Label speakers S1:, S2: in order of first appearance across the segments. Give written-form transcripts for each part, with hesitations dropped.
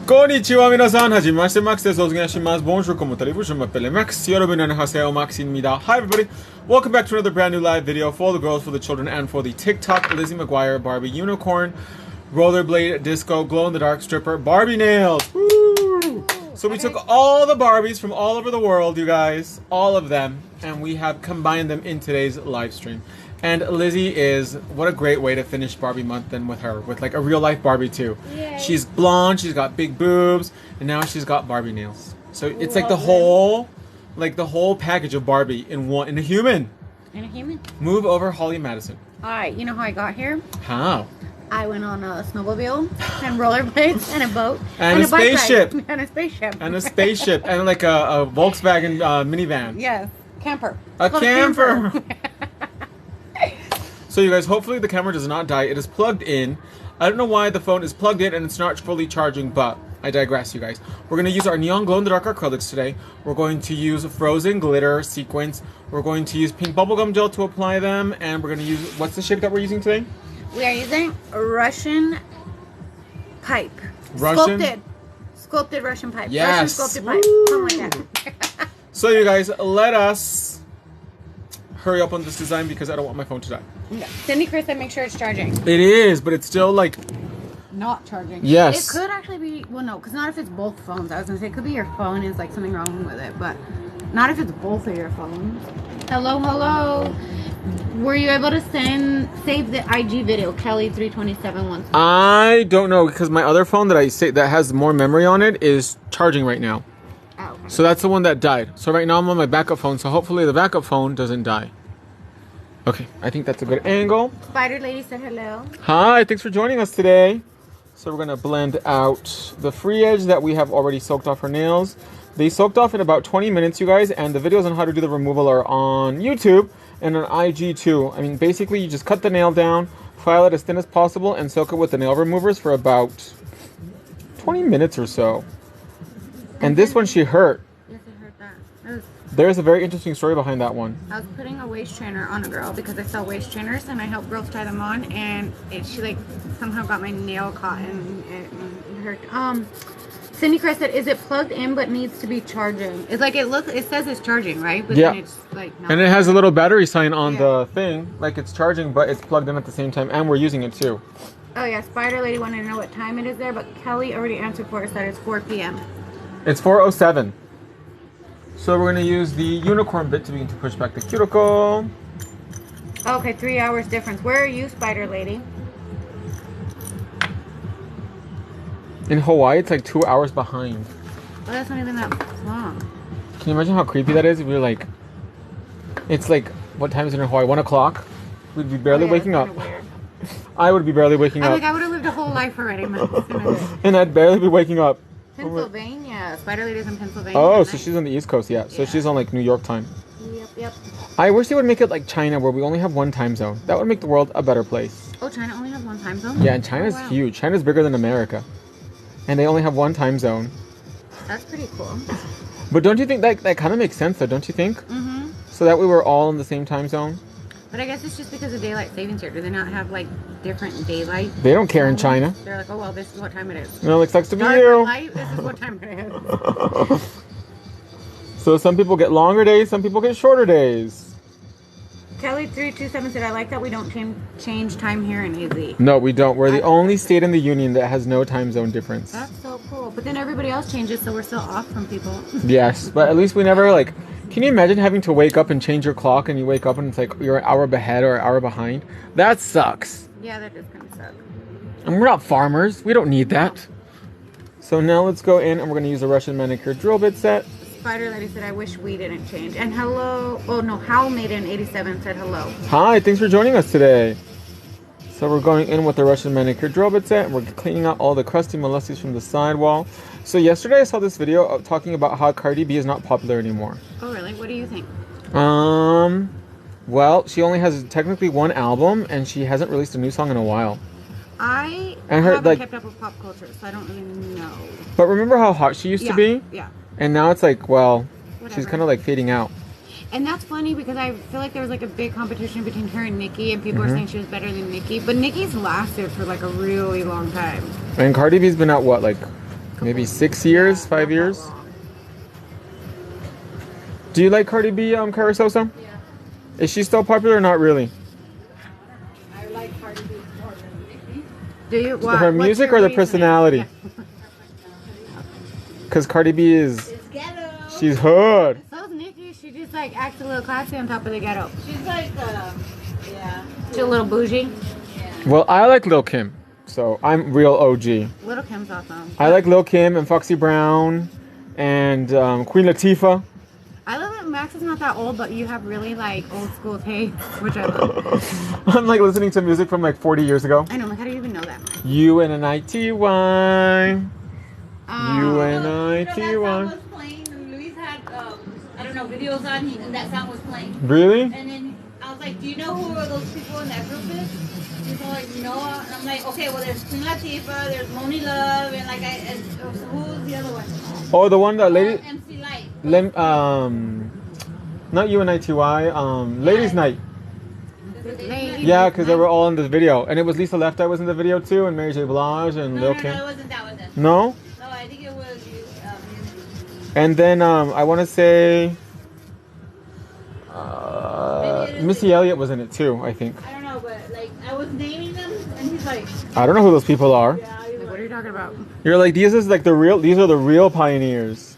S1: Konnichiwa minasan, hajimemashite, Max desu. Osugashimasu. Bonjour, comment allez-vous? Je m'appelle Max. Yorobun annyeonghaseyo, Maximida. Hi everybody, welcome back to another brand new live video for the girls, for the children, and for the TikTok Lizzie McGuire Barbie unicorn, rollerblade, disco, glow-in-the-dark stripper, Barbie nails. Woo! So we took all the Barbies from all over the world, you guys, all of them, and we have combined them in today's live stream. And Lizzie is, what a great way to finish Barbie month than with her, with like a real life Barbie too. Yay. She's blonde, she's got big boobs, and now she's got Barbie nails. So it's like the whole package of Barbie in a human.
S2: In a human.
S1: Move over, Holly Madison.
S2: Alright, you know how I got here?
S1: How?
S2: I went on a snowmobile and rollerblades and a boat
S1: and a spaceship.
S2: And a spaceship.
S1: And a spaceship. And like a Volkswagen minivan.
S2: Yes. Camper.
S1: A camper. So you guys, hopefully the camera does not die. It is plugged in. I don't know why the phone is plugged in and it's not fully charging, but I digress, you guys. We're going to use our neon glow-in-the-dark acrylics today. We're going to use frozen glitter sequins. We're going to use pink bubblegum gel to apply them. And we're going to use, what's the shape that we're using today?
S2: We are using a Russian pipe. Sculpted Russian pipe.
S1: Yes.
S2: Russian sculpted pipe. Something like that.
S1: So you guys, let us hurry up on this design because I don't want my phone to die.
S2: No. Cindy Chris said make sure it's charging.
S1: It is, but it's still like...
S2: not charging.
S1: Yes.
S2: It could actually be, well no, because not if it's both phones. I was going to say it could be your phone and it's like something wrong with it, but not if it's both of your phones. Hello, hello. Were you able to save the IG video? Kelly327 wants.
S1: I don't know because my other phone that has more memory on it is charging right now.
S2: Oh, okay.
S1: So that's the one that died. So right now I'm on my backup phone, so hopefully the backup phone doesn't die. Okay, I think that's a good angle.
S2: Spider Lady said hello.
S1: Hi, thanks for joining us today. So we're gonna blend out the free edge that we have already soaked off her nails. They soaked off in about 20 minutes, you guys, and the videos on how to do the removal are on YouTube and on IG too. I mean, basically you just cut the nail down, file it as thin as possible, and soak it with the nail removers for about 20 minutes or so. And this one she hurt.
S2: Yes, I heard that.
S1: There's a very interesting story behind that one.
S2: I was putting a waist trainer on a girl because I sell waist trainers and I help girls try them on, and she like somehow got my nail caught and it hurt. Cindy Chris said, "Is it plugged in but needs to be charging?" It's like it says it's charging, right? But
S1: yeah.
S2: Then it's like not.
S1: And it has a little battery sign on the thing, like it's charging, but it's plugged in at the same time, and we're using it too.
S2: Oh yeah, Spider Lady wanted to know what time it is there, but Kelly already answered for us that it's 4 p.m.
S1: It's 4:07. So we're going to use the unicorn bit to begin to push back the cuticle.
S2: Okay, 3 hours difference. Where are you, Spider Lady?
S1: In Hawaii, it's like 2 hours behind.
S2: Oh, that's not even that long.
S1: Can you imagine how creepy that is? If we're like, it's like, what time is it in Hawaii? 1 o'clock? We'd be barely waking up. I would be barely waking up.
S2: Like, I would have lived a whole life already.
S1: And I'd barely be waking up.
S2: Pennsylvania. Spider Lady's in Pennsylvania.
S1: Oh, so she's on the East Coast, yeah. So she's on like New York time.
S2: Yep.
S1: I wish they would make it like China, where we only have one time zone. That would make the world a better place.
S2: Oh, China only has one time zone?
S1: Yeah, and China's huge. China's bigger than America. And they only have one time zone.
S2: That's pretty cool.
S1: But don't you think that kind of makes sense, though, don't you think? Mm-hmm. So that we were all in the same time zone?
S2: But I guess it's just because of daylight savings here. Do they not have, like, different daylight?
S1: They don't care in China.
S2: They're like, oh, well, this is what time it is.
S1: No, it sucks to be
S2: Dark
S1: you.
S2: Light, this is what time it is.
S1: So some people get longer days, some people get shorter days.
S2: Kelly327 said, I like that we don't change time here in AZ.
S1: No, we don't. We're the only state in the union that has no time zone difference.
S2: That's so cool. But then everybody else changes, so we're still off from people.
S1: Yes, but at least we never, like... Can you imagine having to wake up and change your clock and you wake up and it's like you're an hour ahead or an hour behind? That sucks.
S2: Yeah, that does kind of suck.
S1: And we're not farmers. We don't need that. So now let's go in and we're going to use a Russian manicure drill bit set.
S2: Spider Lady said, I wish we didn't change. And hello. Oh, no. How Maiden 87 said hello.
S1: Hi. Thanks for joining us today. So we're going in with the Russian manicure drill bit set. And we're cleaning out all the crusty molesties from the sidewall. So yesterday I saw this video talking about how Cardi B is not popular anymore.
S2: Oh, really? What do you think?
S1: Well, she only has technically one album and she hasn't released a new song in a while.
S2: I haven't kept up with pop culture, so I don't really know.
S1: But remember how hot she used to be?
S2: Yeah.
S1: And now it's like, well,
S2: whatever.
S1: She's kind of like fading out.
S2: And that's funny because I feel like there was like a big competition between her and Nicki, and people are saying she was better than Nicki. But Nicki's lasted for like a really long time.
S1: And Cardi B's been out what, like maybe 6 years, 5 years. Do you like Cardi B, Cara Sosa?
S3: Yeah.
S1: Is she still popular or not really?
S3: I like Cardi B more than Nicki.
S2: Do you?
S1: Her
S2: what's
S1: music
S2: your
S1: or the
S2: reasoning?
S1: personality?
S2: Yeah.
S1: Because Cardi B is,
S3: It's ghetto.
S1: she's hood.
S2: So's Nicki. She just like acts a little classy on top of the ghetto.
S3: She's like, yeah.
S2: She's a little bougie.
S3: Yeah.
S1: Well, I like Lil Kim, so I'm real OG.
S2: Little Kim's awesome.
S1: I like Lil Kim and Foxy Brown and Queen Latifah.
S2: I love that Max is not that old, but you have really like old school taste, which I love.
S1: I'm like listening to music from like 40 years ago.
S2: I know, like, how do you even know that?
S1: UNITY.
S3: That
S1: UNITY.
S3: song was playing, and Luis had, I don't know, videos on, and that song was playing.
S1: Really?
S3: And then I was like, do you know who are those people in that group is? She's all like, no. And I'm like, okay, well, there's Queen Latifah, there's Moni Love, and like, who's the other one?
S1: Oh, the one that lady.
S3: MC Light.
S1: Not UNITY. Ladies' Night.
S2: Ladies'
S1: Yeah, because they were all in the video, and it was Lisa Left Eye was in the video too, and Mary J. Blige and
S3: No,
S1: Lil
S3: no,
S1: Kim.
S3: no, it wasn't that one then.
S1: No.
S3: No, I think it was,
S1: And then I want to say Missy Elliott was in it too. I think.
S3: I don't know, but like, I was naming them, and he's like,
S1: I don't know who those people are.
S3: yeah, he was
S2: Like, what are you talking about?
S1: You're like, these is like the real. These are the real pioneers.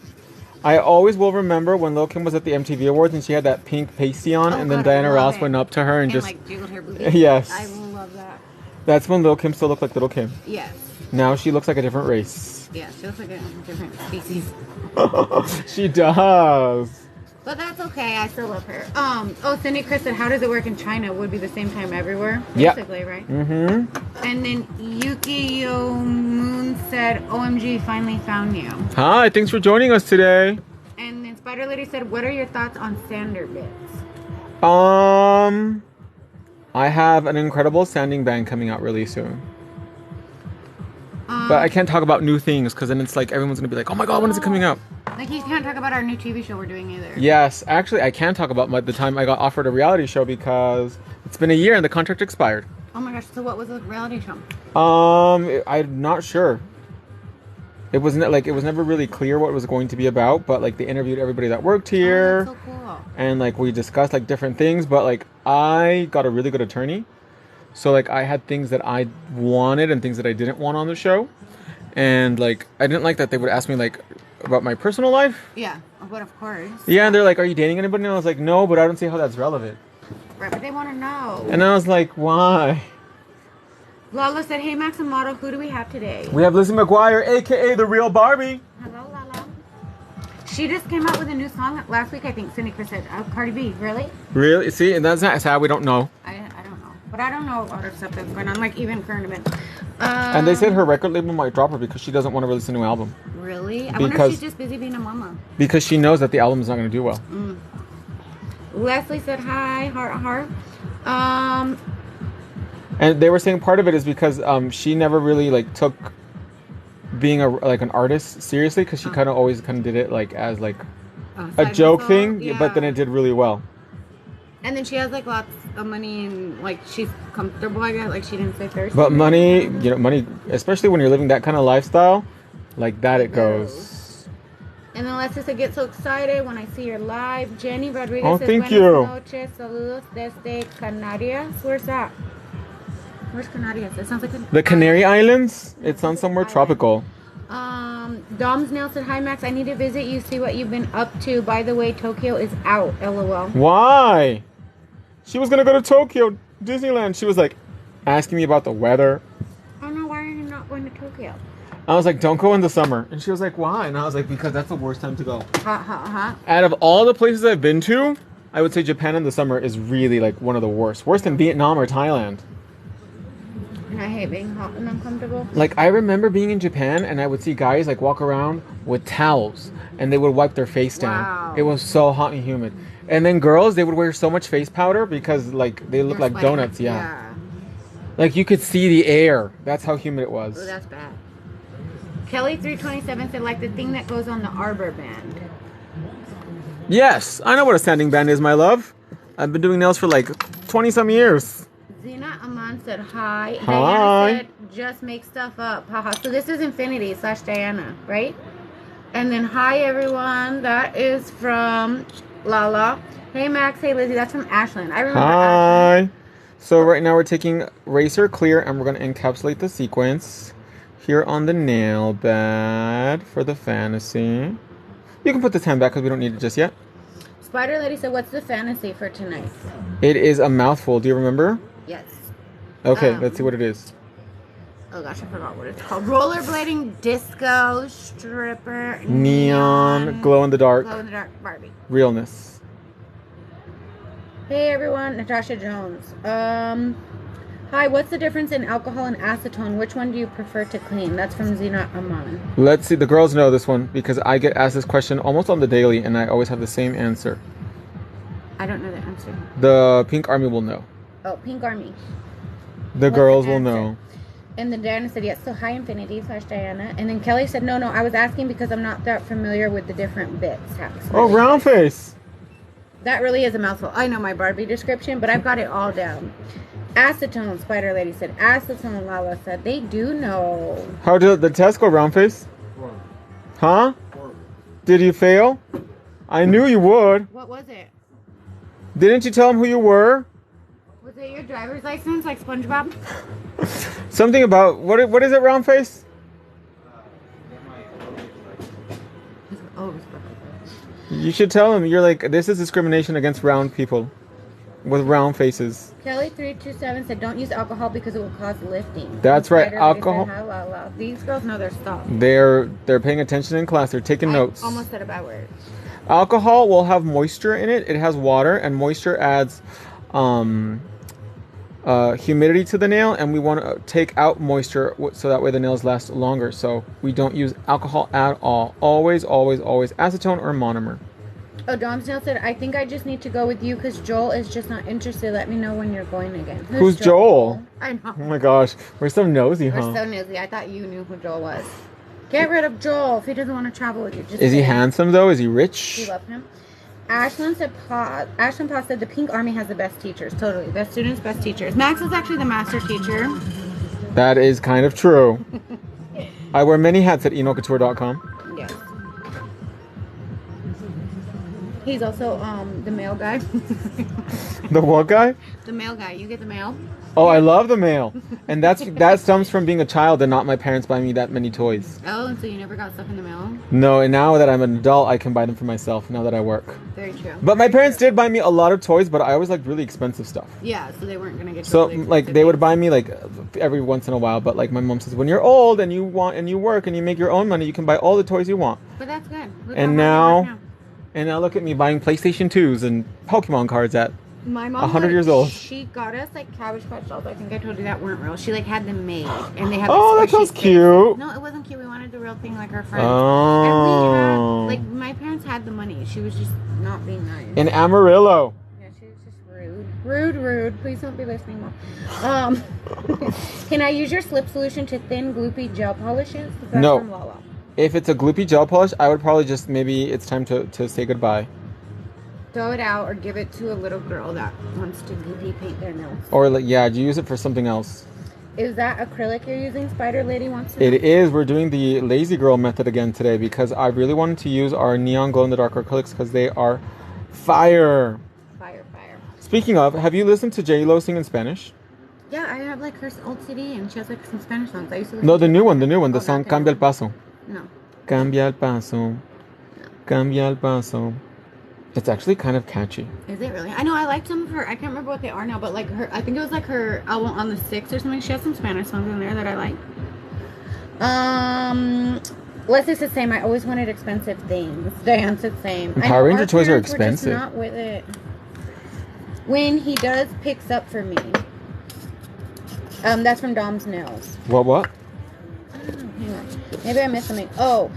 S1: I always will remember when Lil Kim was at the MTV Awards and she had that pink pasty on,
S2: Oh,
S1: and then
S2: God, I
S1: Diana
S2: love
S1: Ross
S2: it.
S1: went up to her and
S2: And
S1: just.
S2: like jiggled her booty.
S1: Yes.
S2: I love that.
S1: That's when Lil Kim still looked like Little Kim.
S2: Yes.
S1: Now she looks like a different race.
S2: Yeah, she looks like a different species.
S1: She does.
S2: But that's okay. I still love her. Oh, Cindy Chris said, how does it work in China? Would be the same time everywhere?
S1: Yeah.
S2: Basically, right?
S1: Mm-hmm.
S2: And then Yuki Yo Moon said, OMG, finally found you.
S1: Hi, thanks for joining us today.
S2: And then Spider Lady said, what are your thoughts on sander bits?
S1: I have an incredible sanding band coming out really soon. But I can't talk about new things because then it's like everyone's gonna be like, oh my god, when is it coming out?
S2: Like, you can't talk about our new TV show we're doing either.
S1: Yes, actually, I can talk about the time I got offered a reality show because it's been a year and the contract expired.
S2: Oh my gosh, so what was the reality show?
S1: I'm not sure. It wasn't like it was never really clear what it was going to be about, but like they interviewed everybody that worked here,
S2: Oh, that's so cool.
S1: and like we discussed like different things. But like I got a really good attorney, so like I had things that I wanted and things that I didn't want on the show, and like I didn't like that they would ask me like about my personal life.
S2: Yeah, but of course.
S1: Yeah, and they're like, "Are you dating anybody?" And I was like, "No," but I don't see how that's relevant.
S2: Right, but they want to know.
S1: And I was like, "Why?"
S2: Lala said, hey, Max and Model, who do we have today?
S1: We have Lizzie McGuire, aka the real Barbie.
S2: Hello, Lala. She just came out with a new song last week, I think. Cindy Chris said, Cardi B, really?
S1: Really? See, and that's not sad. We don't know.
S2: I don't know. But I don't know a lot of stuff that's going on, like even current events.
S1: And they said her record label might drop her because she doesn't want to release a new album.
S2: Really? I wonder if
S1: Because-
S2: she's just busy being a mama.
S1: Because she knows that the album is not going to do well.
S2: Leslie said, hi, heart.
S1: And they were saying part of it is because she never really like took being an artist seriously because she kind of always kind of did it like as like a
S2: side
S1: joke
S2: hustle,
S1: thing,
S2: yeah.
S1: but then it did really well.
S2: And then she has like lots of money and like she's comfortable, I guess. Like she didn't say thirsty.
S1: But money, money, especially when you're living that kind of lifestyle, like that it goes.
S2: And then Leslie said, get so excited when I see your live. Jenny Rodriguez
S1: Oh,
S2: says,
S1: thank
S2: Buenas
S1: you.
S2: noches, saludos desde Canarias. Where's that? Where's Canarias? It sounds like
S1: The Canary Islands, it sounds somewhere tropical.
S2: Dom's Nail said, hi Max, I need to visit you, see what you've been up to. By the way, Tokyo is out, LOL.
S1: Why? She was gonna go to Tokyo, Disneyland. She was like asking me about the weather.
S2: I don't know, why are you not going to Tokyo?
S1: I was like, don't go in the summer. And she was like, why? And I was like, because that's the worst time to go.
S2: Hot.
S1: Out of all the places I've been to, I would say Japan in the summer is really like one of the worst. Worse than Vietnam or Thailand.
S2: And I hate being hot and uncomfortable.
S1: Like I remember being in Japan and I would see guys like walk around with towels and they would wipe their face down.
S2: Wow.
S1: It was so hot and humid. And then girls, they would wear so much face powder because like they look
S2: You're
S1: like
S2: sweating.
S1: donuts. Yeah. Like you could see the air. That's how humid it was.
S2: Oh, that's bad. Kelly327 said, like the thing that goes on the Arbor band.
S1: Yes, I know what a sanding band is, my love. I've been doing nails for like 20 some years.
S2: Zena Aman said hi.
S1: Hi.
S2: Diana said just make stuff up. Haha. So this is Infinity/Diana, right? And then hi everyone. That is from Lala. Hey Max. Hey Lizzie. That's from Ashlyn. I remember Ashlyn.
S1: Hi. So right now we're taking Racer Clear and we're going to encapsulate the sequence here on the nail bed for the fantasy. You can put this hand back because we don't need it just yet.
S2: Spider Lady said, what's the fantasy for tonight?
S1: It is a mouthful. Do you remember?
S2: Yes.
S1: Okay, let's see what it is.
S2: Oh gosh, I forgot what it's called. Rollerblading, disco, stripper,
S1: Neon, glow in the dark,
S2: Barbie.
S1: realness.
S2: Hey everyone, Natasha Jones. Hi, what's the difference in alcohol and acetone? Which one do you prefer to clean? That's from Zina Aman.
S1: Let's see. The girls know this one because I get asked this question almost on the daily and I always have the same answer.
S2: I don't know the answer.
S1: The Pink Army will know.
S2: Oh, Pink Army.
S1: The girls will know.
S2: And then Diana said, yes, so hi Infinity/Diana. And then Kelly said, no, I was asking because I'm not that familiar with the different bits.
S1: Oh, round face.
S2: That really is a mouthful. I know my Barbie description, but I've got it all down. Acetone, Spider Lady said. Acetone, Lala said. They do know.
S1: How did the test go, round face? Huh? Did you fail? I knew you would.
S2: What was it?
S1: Didn't you tell them who you were?
S2: Was it your driver's license like SpongeBob?
S1: Something about, what is it, round face?
S2: Oh,
S1: You should tell them. You're like, this is discrimination against round people with round faces.
S2: Kelly327 said, don't use alcohol because it will cause lifting.
S1: That's right,
S2: Spider Lady
S1: alcohol.
S2: said, la, la. These girls know their stuff.
S1: They're paying attention in class. They're taking notes.
S2: Almost said a bad word.
S1: Alcohol will have moisture in it. It has water, and moisture adds humidity to the nail, and we want to take out moisture so that way the nails last longer. So we don't use alcohol at all. Always, always, always acetone or monomer.
S2: Oh, Dom's nail said, I think I just need to go with you because Joel is just not interested. Let me know when you're going again.
S1: Who's Joel?
S2: I know.
S1: Oh my gosh, we're so nosy,
S2: We're
S1: huh?
S2: so nosy. I thought you knew who Joel was. Get rid of Joel if he doesn't want to travel with you. Just
S1: Is he
S2: say it.
S1: handsome though? Is he
S2: You
S1: rich?
S2: love him. Ashlyn Pa said the Pink Army has the best teachers. Totally. Best students, best teachers. Max is actually the master teacher.
S1: That is kind of true. I wear many hats at enocouture.com.
S2: Yes. He's also the mail guy.
S1: The what guy?
S2: The mail guy. You get the mail.
S1: Oh, I love the mail. And that stems from being a child and not my parents buying me that many toys.
S2: Oh, and so you never got stuff in the mail?
S1: No, and now that I'm an adult, I can buy them for myself now that I work.
S2: Very true.
S1: But my
S2: Very
S1: parents
S2: true.
S1: did buy me a lot of toys, but I always liked really expensive stuff.
S2: Yeah, so they weren't going to get you
S1: So,
S2: really
S1: like,
S2: expensive
S1: they would
S2: things.
S1: buy me, like, every once in a while. But, like, my mom says, when you're old and you work and you make your own money, you can buy all the toys you want.
S2: But that's good. Look
S1: And
S2: how hard they work
S1: And now look at me buying PlayStation 2s and Pokemon cards at
S2: my mom
S1: 100
S2: got-
S1: years old.
S2: She got us like Cabbage Patch dolls. I think I told you that weren't real. She like had them made, and they had.
S1: Oh,
S2: the
S1: that
S2: squishy
S1: sounds
S2: faces.
S1: cute.
S2: No, it wasn't cute. We wanted the real thing, like our friends.
S1: Oh.
S2: And we had like my parents had the money. She was just not being nice.
S1: in Amarillo.
S2: Yeah, she was just rude. Rude. Please don't be listening, Mom. Can I use your slip solution to thin gloopy gel polishes? That's
S1: No.
S2: from Lala.
S1: If it's a gloopy gel polish, I would probably just maybe it's time to say goodbye.
S2: Throw it out or give it to a little girl that wants to gloopy paint their nails.
S1: Or like, yeah, do you use it for something else?
S2: Is that acrylic you're using? Spider Lady wants to know.
S1: It is. We're doing the lazy girl method again today because I really wanted to use our neon glow in the dark acrylics because they are fire.
S2: Fire.
S1: Speaking of, have you listened to J-Lo sing in Spanish?
S2: Yeah, I have like her old CD and she has like some Spanish songs. I used to listen
S1: No,
S2: to
S1: the new one, the
S2: Oh,
S1: song
S2: not the new
S1: Cambia el
S2: one.
S1: Paso.
S2: No.
S1: Cambia el Paso. Cambia el Paso. It's actually kind of catchy.
S2: Is it really? I know I liked some of her. I can't remember what they are now, but like her, I think it was like her album on the 6th or something. She has some Spanish songs in there that I like. Leslie said same. I always wanted expensive things. Diane said same. I know
S1: Power Ranger
S2: our
S1: toys are
S2: parents were just
S1: expensive.
S2: not with it. When he does picks up for me. That's from Dom's Nails.
S1: What?
S2: Hang on. Maybe I missed something. Oh,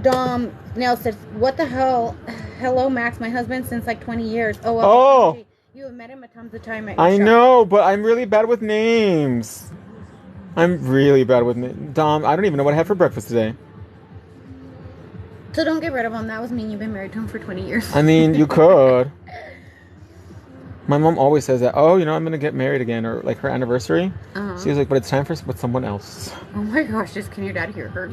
S2: Dom Nails said, what the hell? Hello, Max, my husband since like 20 years. Oh, well,
S1: Oh.
S2: you have met him a tons of time at your
S1: I
S2: shop.
S1: know, but I'm really bad with names. I'm really bad with names. Dom, I don't even know what I had for breakfast today.
S2: So don't get rid of him. That was mean. You've been married to him for 20 years.
S1: I mean, you could. My mom always says that. Oh, I'm gonna get married again, or like her anniversary.
S2: Uh-huh.
S1: She was like, but it's time for with someone else.
S2: Oh my gosh, just can your dad hear her?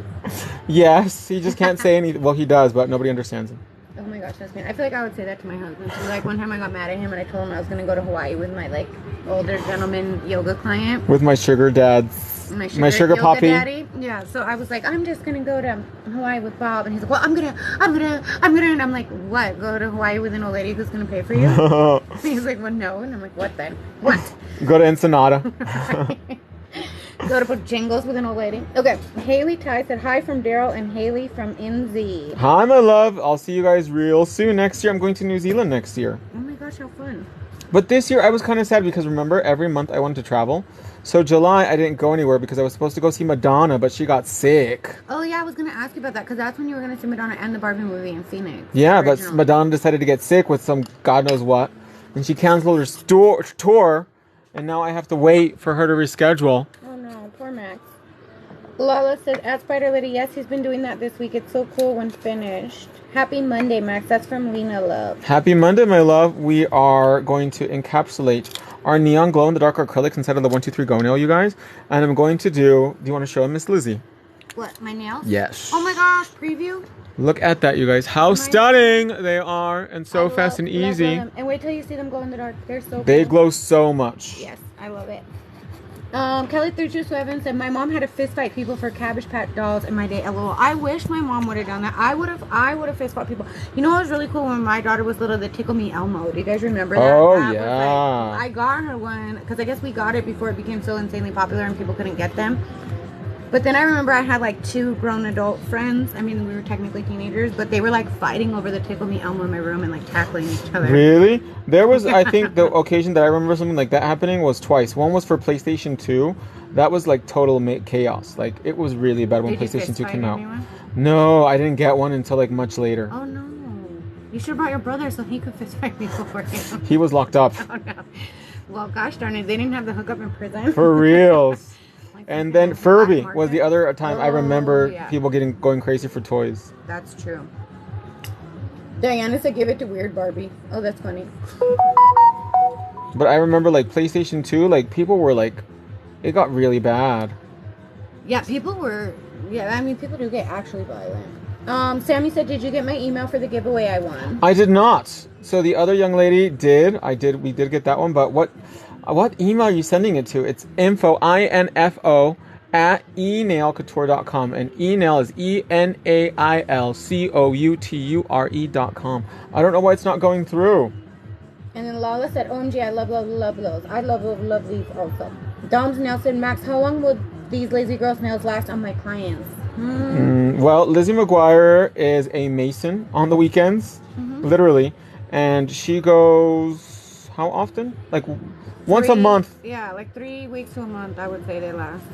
S1: Yes, he just can't say anything. Well, he does, but nobody understands him.
S2: Oh my gosh, that's mean. I feel like I would say that to my husband. So like one time I got mad at him and I told him I was gonna go to Hawaii with my like older gentleman yoga client.
S1: With my sugar dad's, my sugar
S2: yoga
S1: poppy.
S2: daddy. Yeah, so I was like, I'm just gonna go to Hawaii with Bob, and he's like, well, I'm gonna, and I'm like, what? Go to Hawaii with an old lady who's gonna pay for you? He's like, well, no, and I'm like, what then? What?
S1: Go to Ensenada.
S2: Go to Bojangles with an old lady. Okay, Haley Ty said hi from Daryl and Haley from NZ.
S1: Hi, my love. I'll see you guys real soon. Next year, I'm going to New Zealand next year.
S2: Oh my gosh, how fun!
S1: But this year, I was kind of sad because remember, every month I wanted to travel. So July, I didn't go anywhere because I was supposed to go see Madonna, but she got sick.
S2: Oh yeah, I was gonna ask you about that because that's when you were gonna see Madonna and the Barbie movie in Phoenix.
S1: Yeah, but
S2: originally.
S1: Madonna decided to get sick with some God knows what, and she canceled her tour, and now I have to wait for her to reschedule.
S2: Oh no, poor Max. Lala says, at Spider Lady, yes, he's been doing that this week. It's so cool when finished. Happy Monday, Max. That's from Lena Love.
S1: Happy Monday, my love. We are going to encapsulate our neon glow-in-the-dark acrylics inside of the 123 Go nail, you guys. And I'm going to do you want to show Miss Lizzie?
S2: What, my nails?
S1: Yes.
S2: Oh my gosh, preview?
S1: Look at that, you guys. How stunning they are, and so fast and easy.
S2: Love them. And wait till you see them glow in the dark. They're so
S1: They
S2: cool.
S1: glow so much.
S2: Yes, I love it. Kelly 327 said, my mom had to fist fight people for Cabbage Patch dolls in my day. LOL. I wish my mom would have done that. I would have fist fought people. You know what was really cool when my daughter was little? The Tickle Me Elmo. Do you guys remember that?
S1: Oh,
S2: That was
S1: yeah.
S2: I got her one because I guess we got it before it became so insanely popular and people couldn't get them. But then I remember I had like 2 grown adult friends. I mean, we were technically teenagers, but they were like fighting over the Tickle Me Elmo in my room and like tackling each other.
S1: Really? There was, I think, the occasion that I remember something like that happening was twice. One was for PlayStation 2. That was like total chaos. Like, it was really bad when
S2: Did you
S1: PlayStation
S2: fist
S1: 2
S2: fight
S1: came out.
S2: anyone?
S1: No, I didn't get one until like much later.
S2: Oh no. You should have brought your brother so he could fist fight people for you.
S1: He was locked up.
S2: Oh no. Well, gosh darn it, they didn't have the hookup in prison.
S1: For reals.
S2: Like,
S1: And
S2: they
S1: then
S2: had the
S1: Furby
S2: black
S1: was the
S2: market.
S1: other time I remember
S2: Oh, yeah.
S1: people going crazy for toys.
S2: That's true. Diana said, give it to Weird Barbie. Oh, that's funny.
S1: But I remember like PlayStation 2, like people were like, it got really bad.
S2: Yeah, people were. Yeah, I mean, people do get actually violent. Sammy said, did you get my email for the giveaway I won?
S1: I did not. So the other young lady did. We did get that one. But what email are you sending it to? It's info at enailcouture.com, and enail is ENAILCOUTURE.com. I don't know why it's not going through.
S2: And then Lala said, OMG, I love those. I love these also. Dom's nails said, Max, how long will these lazy girls nails last on my clients?
S1: Well, Lizzie McGuire is a mason on the weekends, literally, and she goes how often? Like once a month.
S2: Yeah, like 3 weeks to a month, I would say they last.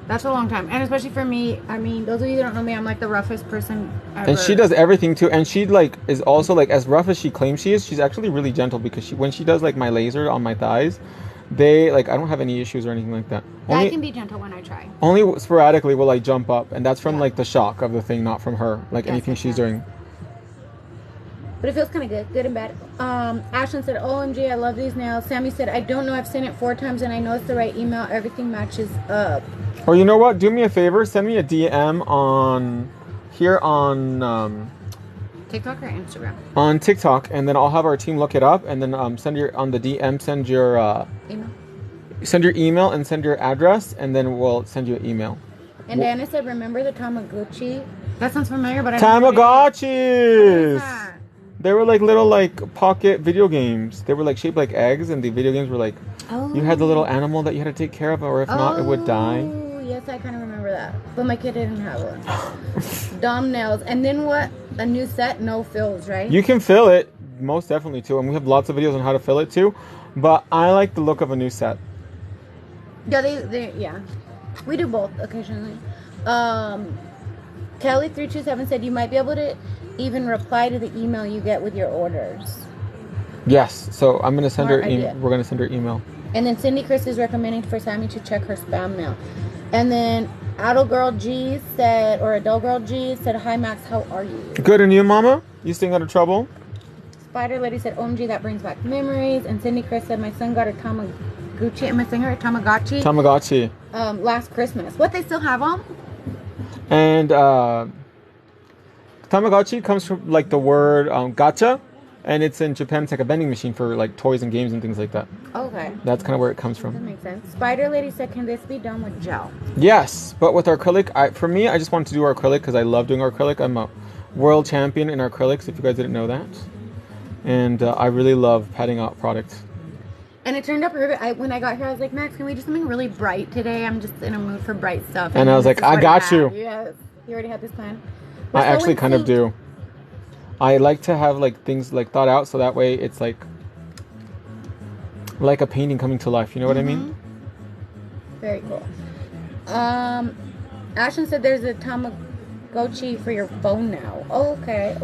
S2: That's a long time. And especially for me, I mean, those of you that don't know me, I'm like the roughest person ever.
S1: And she does everything too, and she like is also like as rough as she claims she is. She's actually really gentle because when she does like my laser on my thighs, they like I don't have any issues or anything like that.
S2: Yeah, I can be gentle when I try.
S1: Only sporadically will I jump up, and that's from like the shock of the thing, not from her, like
S2: Yes,
S1: anything
S2: yes,
S1: she's
S2: yes.
S1: doing.
S2: But it feels kind of good and bad. Ashlyn said, OMG, I love these nails. Sammy said, I don't know, I've seen it 4 times and I know it's the right email. Everything matches up.
S1: Or you know what? Do me a favor. Send me a DM on
S2: TikTok or Instagram?
S1: on TikTok, and then I'll have our team look it up, and then send your
S2: Email.
S1: send your email and send your address, and then we'll send you an email.
S2: And Diana said, remember the Tamagotchi? That sounds familiar, but I don't know what it is. What is
S1: Tamagotchis.
S2: that?
S1: They were like little like pocket video games. They were like shaped like eggs, and the video games were like you had the little animal that you had to take care of, or if not, it would die.
S2: Oh, yes, I kind of remember that. But my kid didn't have one. Dom nails. And then what? A new set, no fills, right?
S1: You can fill it, most definitely too, and we have lots of videos on how to fill it too. But I like the look of a new set.
S2: Yeah, yeah. We do both occasionally. Kelly327 said you might be able to even reply to the email you get with your orders.
S1: Yes, so I'm gonna send
S2: Smart
S1: her.
S2: idea.
S1: We're gonna send her email.
S2: And then Cindy Chris is recommending for Sammy to check her spam mail. And then Adult Girl G said, or Adult Girl G said, hi Max, how are you?
S1: Good, and you, Mama? You staying out of trouble?
S2: Spider Lady said, OMG, that brings back memories. And Cindy Chris said, my son got a Tamagotchi. Am I saying it right? Tamagotchi?
S1: Tamagotchi.
S2: Last Christmas. What, they still have them?
S1: And Tamagotchi comes from like the word gacha, and it's in Japan. It's like a vending machine for like toys and games and things like that.
S2: Okay.
S1: That's kind of where it comes
S2: That
S1: from.
S2: makes sense. Spider Lady said, can this be done with gel?
S1: Yes, but with acrylic, for me, I just wanted to do acrylic because I love doing acrylic. I'm a world champion in acrylics, if you guys didn't know that. And I really love padding out products.
S2: And it turned out perfect. When I got here, I was like, Max, can we do something really bright today? I'm just in a mood for bright stuff.
S1: And I was
S2: this
S1: like,
S2: is
S1: I
S2: what
S1: got
S2: had.
S1: you.
S2: Yes. You already had this plan.
S1: I actually kind of do. I like to have like things like thought out so that way it's like a painting coming to life. You know what I mean?
S2: Very cool. Ashton said there's a Tamagotchi for your phone now. Okay.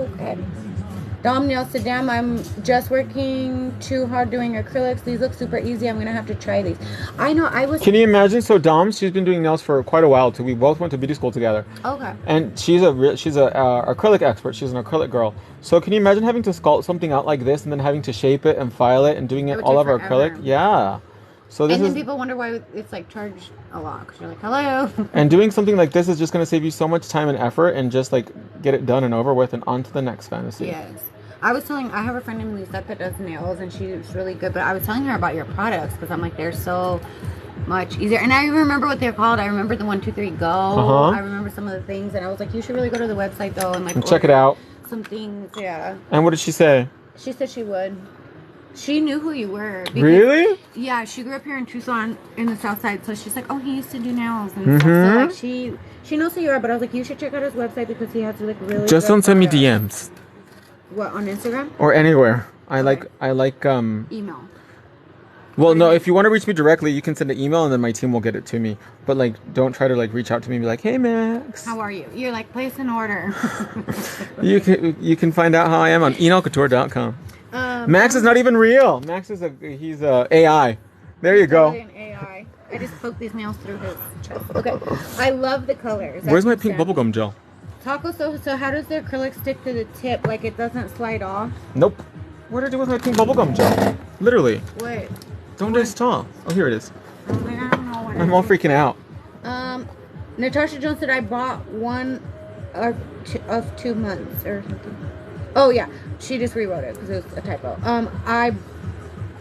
S2: Dom Neal said, damn, I'm just working too hard doing acrylics. These look super easy. I'm going to have to try these. I know, I was...
S1: Can you imagine? So Dom, she's been doing nails for quite a while too. We both went to beauty school together.
S2: Okay.
S1: And she's a acrylic expert. She's an acrylic girl. So can you imagine having to sculpt something out like this and then having to shape it and file it and doing it
S2: would
S1: all
S2: take
S1: over
S2: forever.
S1: acrylic? Yeah. So this
S2: And then
S1: is...
S2: people wonder why it's like charged a lot. Because you're like, hello.
S1: And doing something like this is just going to save you so much time and effort and just like get it done and over with and on to the next fantasy.
S2: Yes. I have a friend named Lisette that does nails and she's really good, but I was telling her about your products because I'm like, they're so much easier. And I remember what they're called. I remember the 123 Go. I remember some of the things and I was like, you should really go to the website though and like
S1: And check it out.
S2: some things. Yeah.
S1: And what did she say?
S2: She said she would. She knew who you were. Because,
S1: Really?
S2: Yeah, she grew up here in Tucson in the south side, so she's like, oh, he used to do nails and stuff. So like she knows who you are, but I was like, you should check out his website because he has like really
S1: Just
S2: good
S1: don't send me
S2: photos.
S1: DMs.
S2: What, on Instagram?
S1: Or anywhere. I
S2: Okay.
S1: like
S2: Email.
S1: well, no, if you want to reach me directly, you can send an email and then my team will get it to me. But like don't try to like reach out to me and be like, "Hey Max."
S2: How are you? You're like, place an order.
S1: You can find out how I am on enolcouture.com. Max is not even real. Max is he's a AI. There you go.
S2: An AI. I just poked these nails through his chest. Okay. I love the colors.
S1: Where's my pink bubblegum gel?
S2: Taco, so how does the acrylic stick to the tip? Like it doesn't slide off?
S1: Nope. What did I do with my pink bubblegum gel? Literally.
S2: What?
S1: Don't stop. Oh, here it is.
S2: I don't know what
S1: I'm all freaking out.
S2: Natasha Jones said I bought one of 2 months or something. Oh yeah, she just rewrote it because it was a typo. I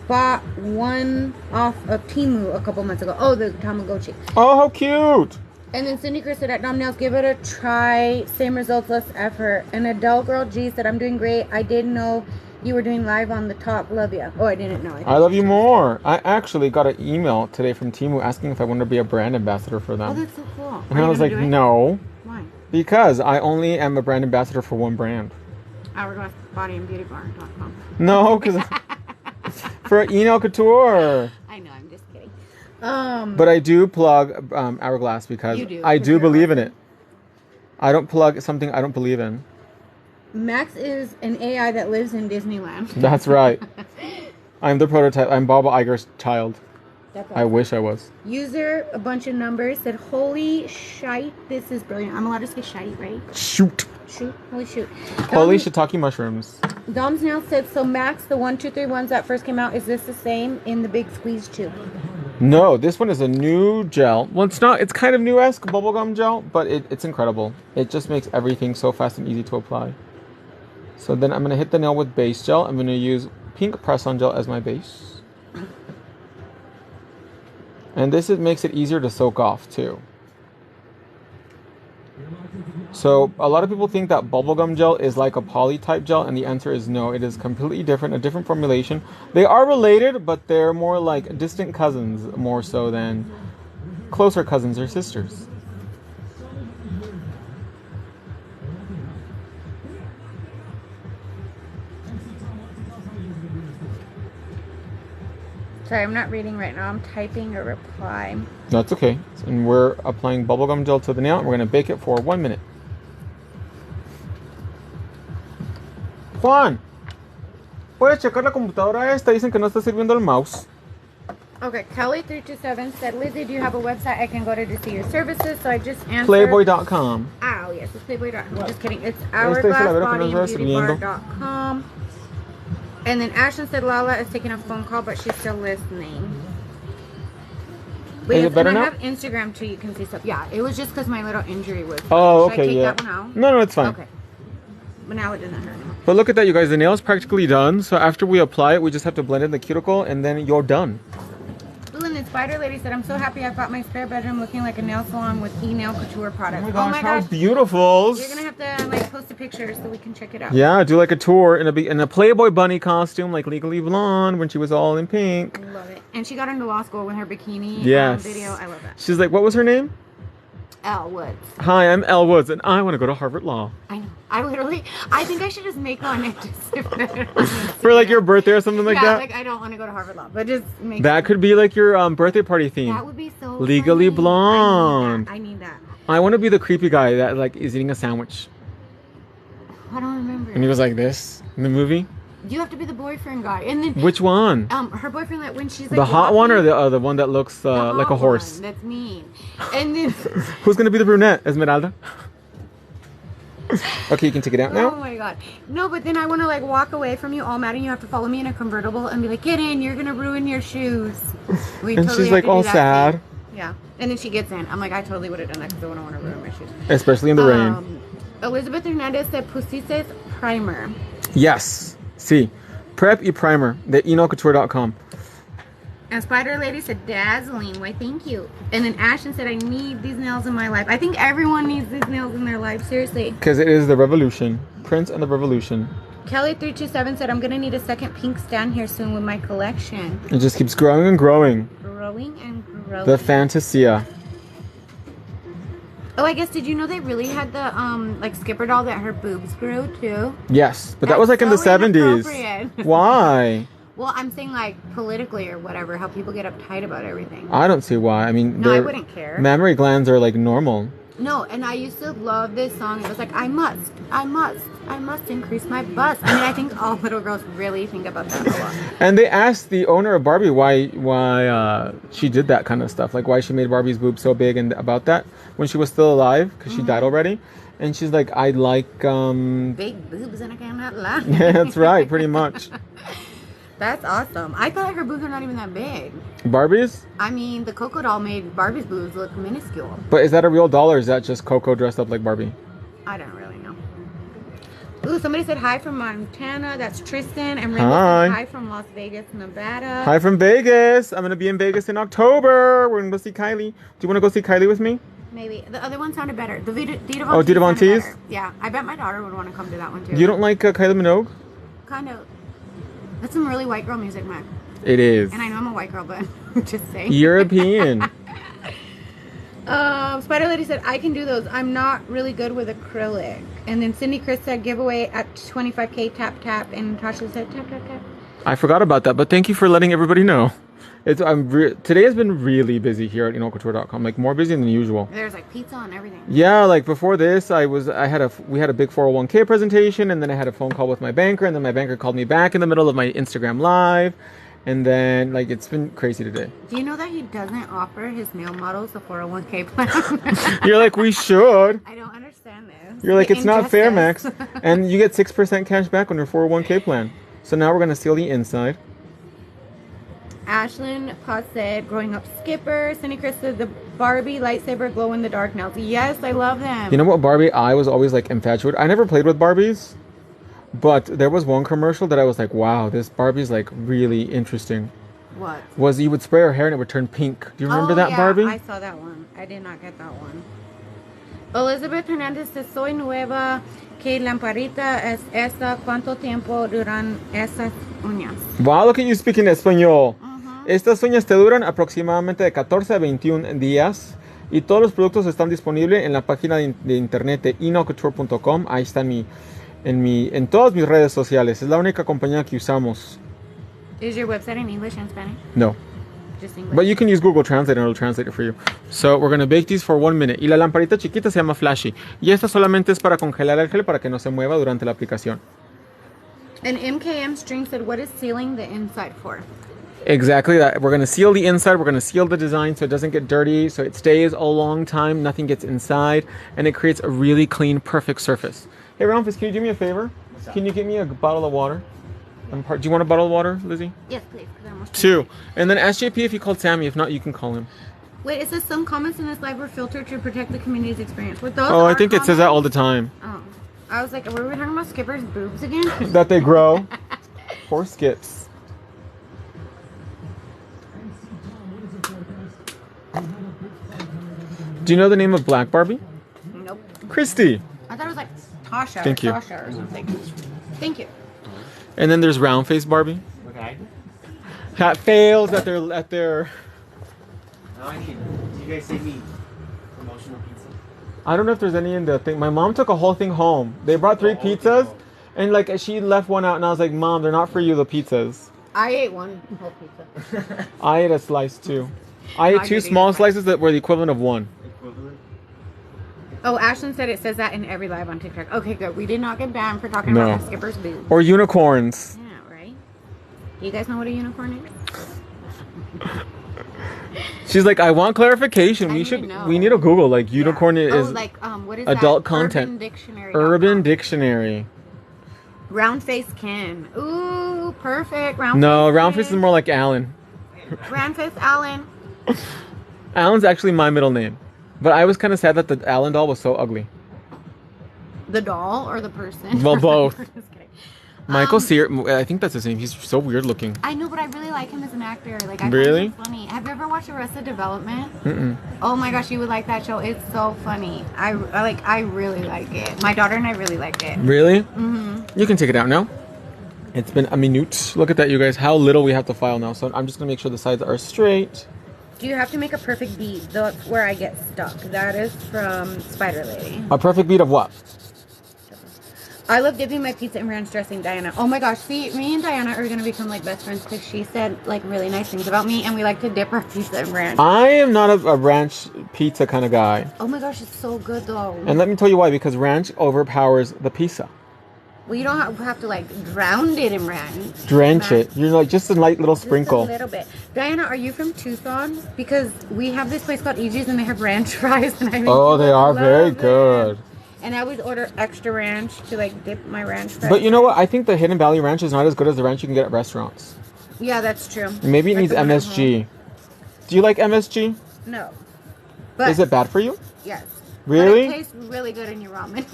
S2: bought one off of Temu a couple months ago. Oh, the Tamagotchi.
S1: Oh, how cute.
S2: And then Cindy Chris said at Dom Nails, give it a try. Same results, less effort. And Adele Girl G said, I'm doing great. I didn't know you were doing live on the talk. Love ya. Oh, I didn't know.
S1: I love you more. I actually got an email today from Temu asking if I wanted to be a brand ambassador for them.
S2: Oh, that's so cool.
S1: And I was like, no.
S2: Why?
S1: Because I only am a brand ambassador for one brand.
S2: Hourglass Body and Beauty Bar.com.
S1: No, because for Enel Couture.
S2: I know, I'm just kidding.
S1: But I do plug Hourglass because
S2: You do,
S1: I
S2: because
S1: do
S2: you're
S1: believe in
S2: awesome.
S1: it. I don't plug something I don't believe in.
S2: Max is an AI that lives in Disneyland.
S1: That's right. I'm the prototype. I'm Bob Iger's child.
S2: That's
S1: I wish I was.
S2: User, a bunch of numbers, said, holy shite, this is brilliant. I'm allowed to say shite, right?
S1: Shoot.
S2: Shoot, holy shoot.
S1: Holy shiitake mushrooms.
S2: Dom's now said, so Max, the 1, 2, 3 ones that first came out, is this the same in the big squeeze tube?
S1: No, this one is a new gel. Well, it's not. It's kind of new-esque bubblegum gel, but it's incredible. It just makes everything so fast and easy to apply. So then I'm going to hit the nail with base gel. I'm going to use pink press-on gel as my base. And this makes it easier to soak off, too. So a lot of people think that bubblegum gel is like a poly type gel, and the answer is no. It is completely different, a different formulation. They are related, but they're more like distant cousins more so than closer cousins or sisters.
S2: Sorry, I'm not reading right now. I'm typing a reply.
S1: That's okay. And we're applying bubblegum gel to the nail, and we're going to bake it for 1 minute. Juan, ¿puedes checar la computadora esta? Dicen que no está sirviendo el mouse.
S2: Okay, Kelly327 said, Lizzie, do you have a website I can go to see your services? So I just answered.
S1: Playboy.com.
S2: Oh, yes, it's Playboy.com.
S1: What?
S2: Just kidding. It's
S1: Este es el lavero que nos va
S2: hourglassbodyandbeautybar.com. And then Ashton said Lala is taking a phone call, but she's still listening. But
S1: Is it better
S2: and I
S1: now?
S2: have Instagram too. You can see stuff. Yeah, it was just because my little injury was.
S1: Oh,
S2: Should I
S1: okay,
S2: take
S1: yeah.
S2: that one out?
S1: No, it's fine.
S2: Okay. But now it doesn't hurt anymore.
S1: But look at that, you guys. The nail's practically done. So after we apply it, we just have to blend in the cuticle, and then you're done.
S2: Ooh, and the spider lady said, I'm so happy I've got my spare bedroom looking like a nail salon with e-nail couture products.
S1: Oh my gosh, how beautiful!
S2: You're gonna have to like post a picture so we can check it out.
S1: Yeah, do like a tour in a Playboy bunny costume, like Legally Blonde, when she was all in pink.
S2: Love it. And she got into law school with her bikini
S1: Yes.
S2: video. I love that.
S1: She's like, what was her name?
S2: Elle Woods.
S1: Hi, I'm Elle Woods, and I want to go to Harvard Law.
S2: I know. I think I should just make one and just
S1: For like your birthday or something like
S2: yeah,
S1: that.
S2: like I don't want to go to Harvard Law, but just make
S1: That could be like your birthday party theme.
S2: that would be so
S1: Legally
S2: funny.
S1: Blonde.
S2: I need that.
S1: I want to be the creepy guy that like is eating a sandwich.
S2: I don't remember.
S1: And he was like this in the movie.
S2: You have to be the boyfriend guy, and then
S1: Which one?
S2: her boyfriend, like when she's like
S1: The hot one or
S2: walking-
S1: the one that looks
S2: the
S1: like a
S2: hot
S1: horse?
S2: one, that's mean. And then
S1: Who's gonna be the brunette? Esmeralda. Okay, you can take it out
S2: oh
S1: now.
S2: my god, no! But then I want to like walk away from you all mad, and you have to follow me in a convertible and be like, "Get in! You're gonna ruin your shoes." We
S1: And
S2: totally
S1: she's
S2: have
S1: like
S2: to do
S1: all
S2: that
S1: sad,
S2: thing. Yeah, and then she gets in. I'm like, I totally would have done that because I wouldn't want to ruin my shoes.
S1: especially in the rain.
S2: Elizabeth Hernandez said Pusices primer.
S1: Yes. See, prep y primer. The enocouture.com.
S2: And Spider Lady said dazzling. Why, thank you. And then Ashton said, I need these nails in my life. I think everyone needs these nails in their life. Seriously.
S1: Because it is the revolution. Prince and the revolution.
S2: Kelly327 said, I'm going to need a second pink stand here soon with my collection.
S1: It just keeps growing and growing.
S2: Growing and growing.
S1: The Fantasia.
S2: Oh, I guess, did you know they really had the, like, Skipper doll that her boobs grew, too?
S1: Yes, but that
S2: That's
S1: was like in the
S2: so
S1: 70s.
S2: inappropriate.
S1: Why?
S2: Well, I'm saying, like, politically or whatever, how people get uptight about everything.
S1: I don't see why. I mean,
S2: No, I
S1: their
S2: wouldn't care.
S1: mammary glands are like normal.
S2: No, and I used to love this song. It was like, I must increase my bust. I mean, I think all little girls really think about that a lot.
S1: And they asked the owner of Barbie why she did that kind of stuff, like why she made Barbie's boobs so big and about that when she was still alive, because she died already. And she's like, I like
S2: Big boobs and I cannot lie.
S1: yeah, that's right, pretty much.
S2: That's awesome. I thought her boobs are not even that big.
S1: Barbie's?
S2: I mean, the Coco doll made Barbie's boobs look minuscule.
S1: But is that a real doll or is that just Coco dressed up like Barbie?
S2: I don't really know. Ooh, somebody said hi from Montana. That's Tristan. And Rainbow
S1: Hi.
S2: said hi from Las Vegas, Nevada.
S1: Hi from Vegas. I'm going to be in Vegas in October. We're going to go see Kylie. Do you want to go see Kylie with me?
S2: Maybe. The other one sounded better. The Dita Von
S1: Oh, Dita Von
S2: sounded
S1: Teese?
S2: better. Yeah, I bet my daughter would want to come to that one too.
S1: You don't like Kylie Minogue?
S2: Kind of. That's some really white girl music, man.
S1: It is.
S2: And I know I'm a white girl, but just saying.
S1: European.
S2: Spider Lady said, I can do those. I'm not really good with acrylic. And then Cindy Chris said, giveaway at 25K, tap, tap. And Tasha said, tap, tap, tap.
S1: I forgot about that, but thank you for letting everybody know. Today has been really busy here at enocouture.com, like more busy than usual.
S2: There's like pizza and everything.
S1: Yeah, like before this, we had a big 401k presentation, and then I had a phone call with my banker, and then my banker called me back in the middle of my Instagram live, and then like it's been crazy today.
S2: Do you know that he doesn't offer his male models a 401k plan?
S1: You're like, we should.
S2: I don't understand this.
S1: You're like,
S2: The
S1: it's not fair, Max,
S2: injustice.
S1: and you get 6% cash back on your 401k plan. So now we're gonna seal the inside.
S2: Ashlyn Potts said, growing up Skipper. Cindy Chris said, the Barbie lightsaber glow in the dark nails. Yes, I love them.
S1: You know what Barbie I was always like infatuated. I never played with Barbies, but there was one commercial that I was like, wow, this Barbie's like really interesting.
S2: What?
S1: Was you would spray her hair and it would turn pink. Do you remember that
S2: yeah,
S1: Barbie?
S2: I saw that one. I did not get that one. Elizabeth Hernandez says, soy nueva. Que lamparita es esa? ¿Cuánto tiempo duran esas uñas?
S1: Wow, look at you speaking español. Estas uñas te duran aproximadamente de 14 a 21 días y todos los productos están disponibles en la página de internet de enocouture.com. Ahí está en todas mis redes sociales. Es la única compañía que usamos.
S2: Is your website in English and Spanish?
S1: No.
S2: Just English.
S1: But you can use Google Translate and it'll translate it for you. So we're going to bake these for 1 minute. Y la lamparita chiquita se llama Flashy. Y esta solamente es para congelar el gel para que no se mueva durante la aplicación.
S2: And MKM String said, what is sealing the inside for?
S1: Exactly that. We're going to seal the inside. We're going to seal the design so it doesn't get dirty, so it stays a long time, nothing gets inside, and it creates a really clean, perfect surface. Hey, Ramfis, can you do me a favor? Can you get me a bottle of water? Do you want a bottle of water, Lizzie?
S2: Yes, please. 'Cause I almost
S1: 2. And then ask JP if he called Sammy. If not, you can call him.
S2: Wait, it says some comments in this live were filtered to protect the community's experience. Were those
S1: Oh, I
S2: our
S1: think it says that all
S2: comments?
S1: the time.
S2: Oh. I was like, were we talking about Skipper's boobs again?
S1: That they grow. Poor Skips. Do you know the name of Black Barbie?
S2: Nope.
S1: Christy.
S2: I thought it was like Tasha
S1: Thank
S2: or
S1: you.
S2: Sasha or something. Thank you.
S1: And then there's Round Face Barbie.
S4: Okay.
S1: That fails at their
S4: Now I need. Do you guys save me promotional pizza?
S1: I don't know if there's any in the thing. My mom took a whole thing home. They brought 3 pizzas, and like she left one out, and I was like, Mom, they're not for you, the pizzas.
S2: I ate one whole pizza.
S1: I ate a slice too. I ate
S2: I
S1: 2
S2: did eat
S1: small
S2: a slice.
S1: slices that were the equivalent of 1.
S4: Equivalent?
S2: Oh, Ashton said it says that in every live on TikTok. Okay, good. We did not get banned for talking
S1: No.
S2: about Skipper's boobs.
S1: Or unicorns.
S2: Yeah, right? Do you guys know what a unicorn is?
S1: She's like, I want clarification.
S2: I
S1: We
S2: need
S1: should.
S2: to know.
S1: We need to Google like unicorn
S2: Yeah.
S1: is
S2: Oh, like, what is
S1: adult
S2: that?
S1: content.
S2: Urban Dictionary.
S1: Urban Dictionary.
S2: Round face Ken. Ooh, perfect. Round
S1: No,
S2: face
S1: Round Face
S2: Ken.
S1: is more like Alan.
S2: Round face Alan.
S1: Alan's actually my middle name, but I was kind of sad that the Alan doll was so ugly.
S2: The doll or the person?
S1: Well, both.
S2: Just kidding.
S1: Michael Sear, I think that's his name. He's so weird looking.
S2: I know, but I really like him as an actor. Like, I
S1: Really?
S2: find him funny. Have you ever watched Arrested Development?
S1: Mm-mm.
S2: Oh my gosh, you would like that show. It's so funny. I really like it. My daughter and I really like it.
S1: Really?
S2: Mm-hmm.
S1: You can take it out now. It's been a minute. Look at that, you guys. How little we have to file now. So I'm just gonna make sure the sides are straight.
S2: Do you have to make a perfect bead? That's where I get stuck. That is from Spider Lady.
S1: A perfect beat of what?
S2: I love dipping my pizza in ranch dressing, Diana. Oh my gosh, see, me and Diana are gonna become like best friends because she said like really nice things about me, and we like to dip our pizza in ranch.
S1: I am not a ranch pizza kind of guy.
S2: Oh my gosh, it's so good though.
S1: And let me tell you why, because ranch overpowers the pizza.
S2: Well, you don't have to like drown it in ranch.
S1: Drench it. You're like just a light little sprinkle.
S2: Just a little bit. Diana, are you from Tucson? Because we have this place called EG's and they have ranch fries, and I think
S1: Oh,
S2: you
S1: they
S2: would
S1: are very
S2: love
S1: good.
S2: it. And I would order extra ranch to like dip my ranch fries.
S1: But you know what? I think the Hidden Valley Ranch is not as good as the ranch you can get at restaurants.
S2: Yeah, that's true.
S1: Maybe it
S2: Like
S1: needs
S2: the one at
S1: MSG. Do you like MSG?
S2: home. No. But
S1: Is it bad for you?
S2: yes.
S1: Really?
S2: But it tastes really good in your ramen.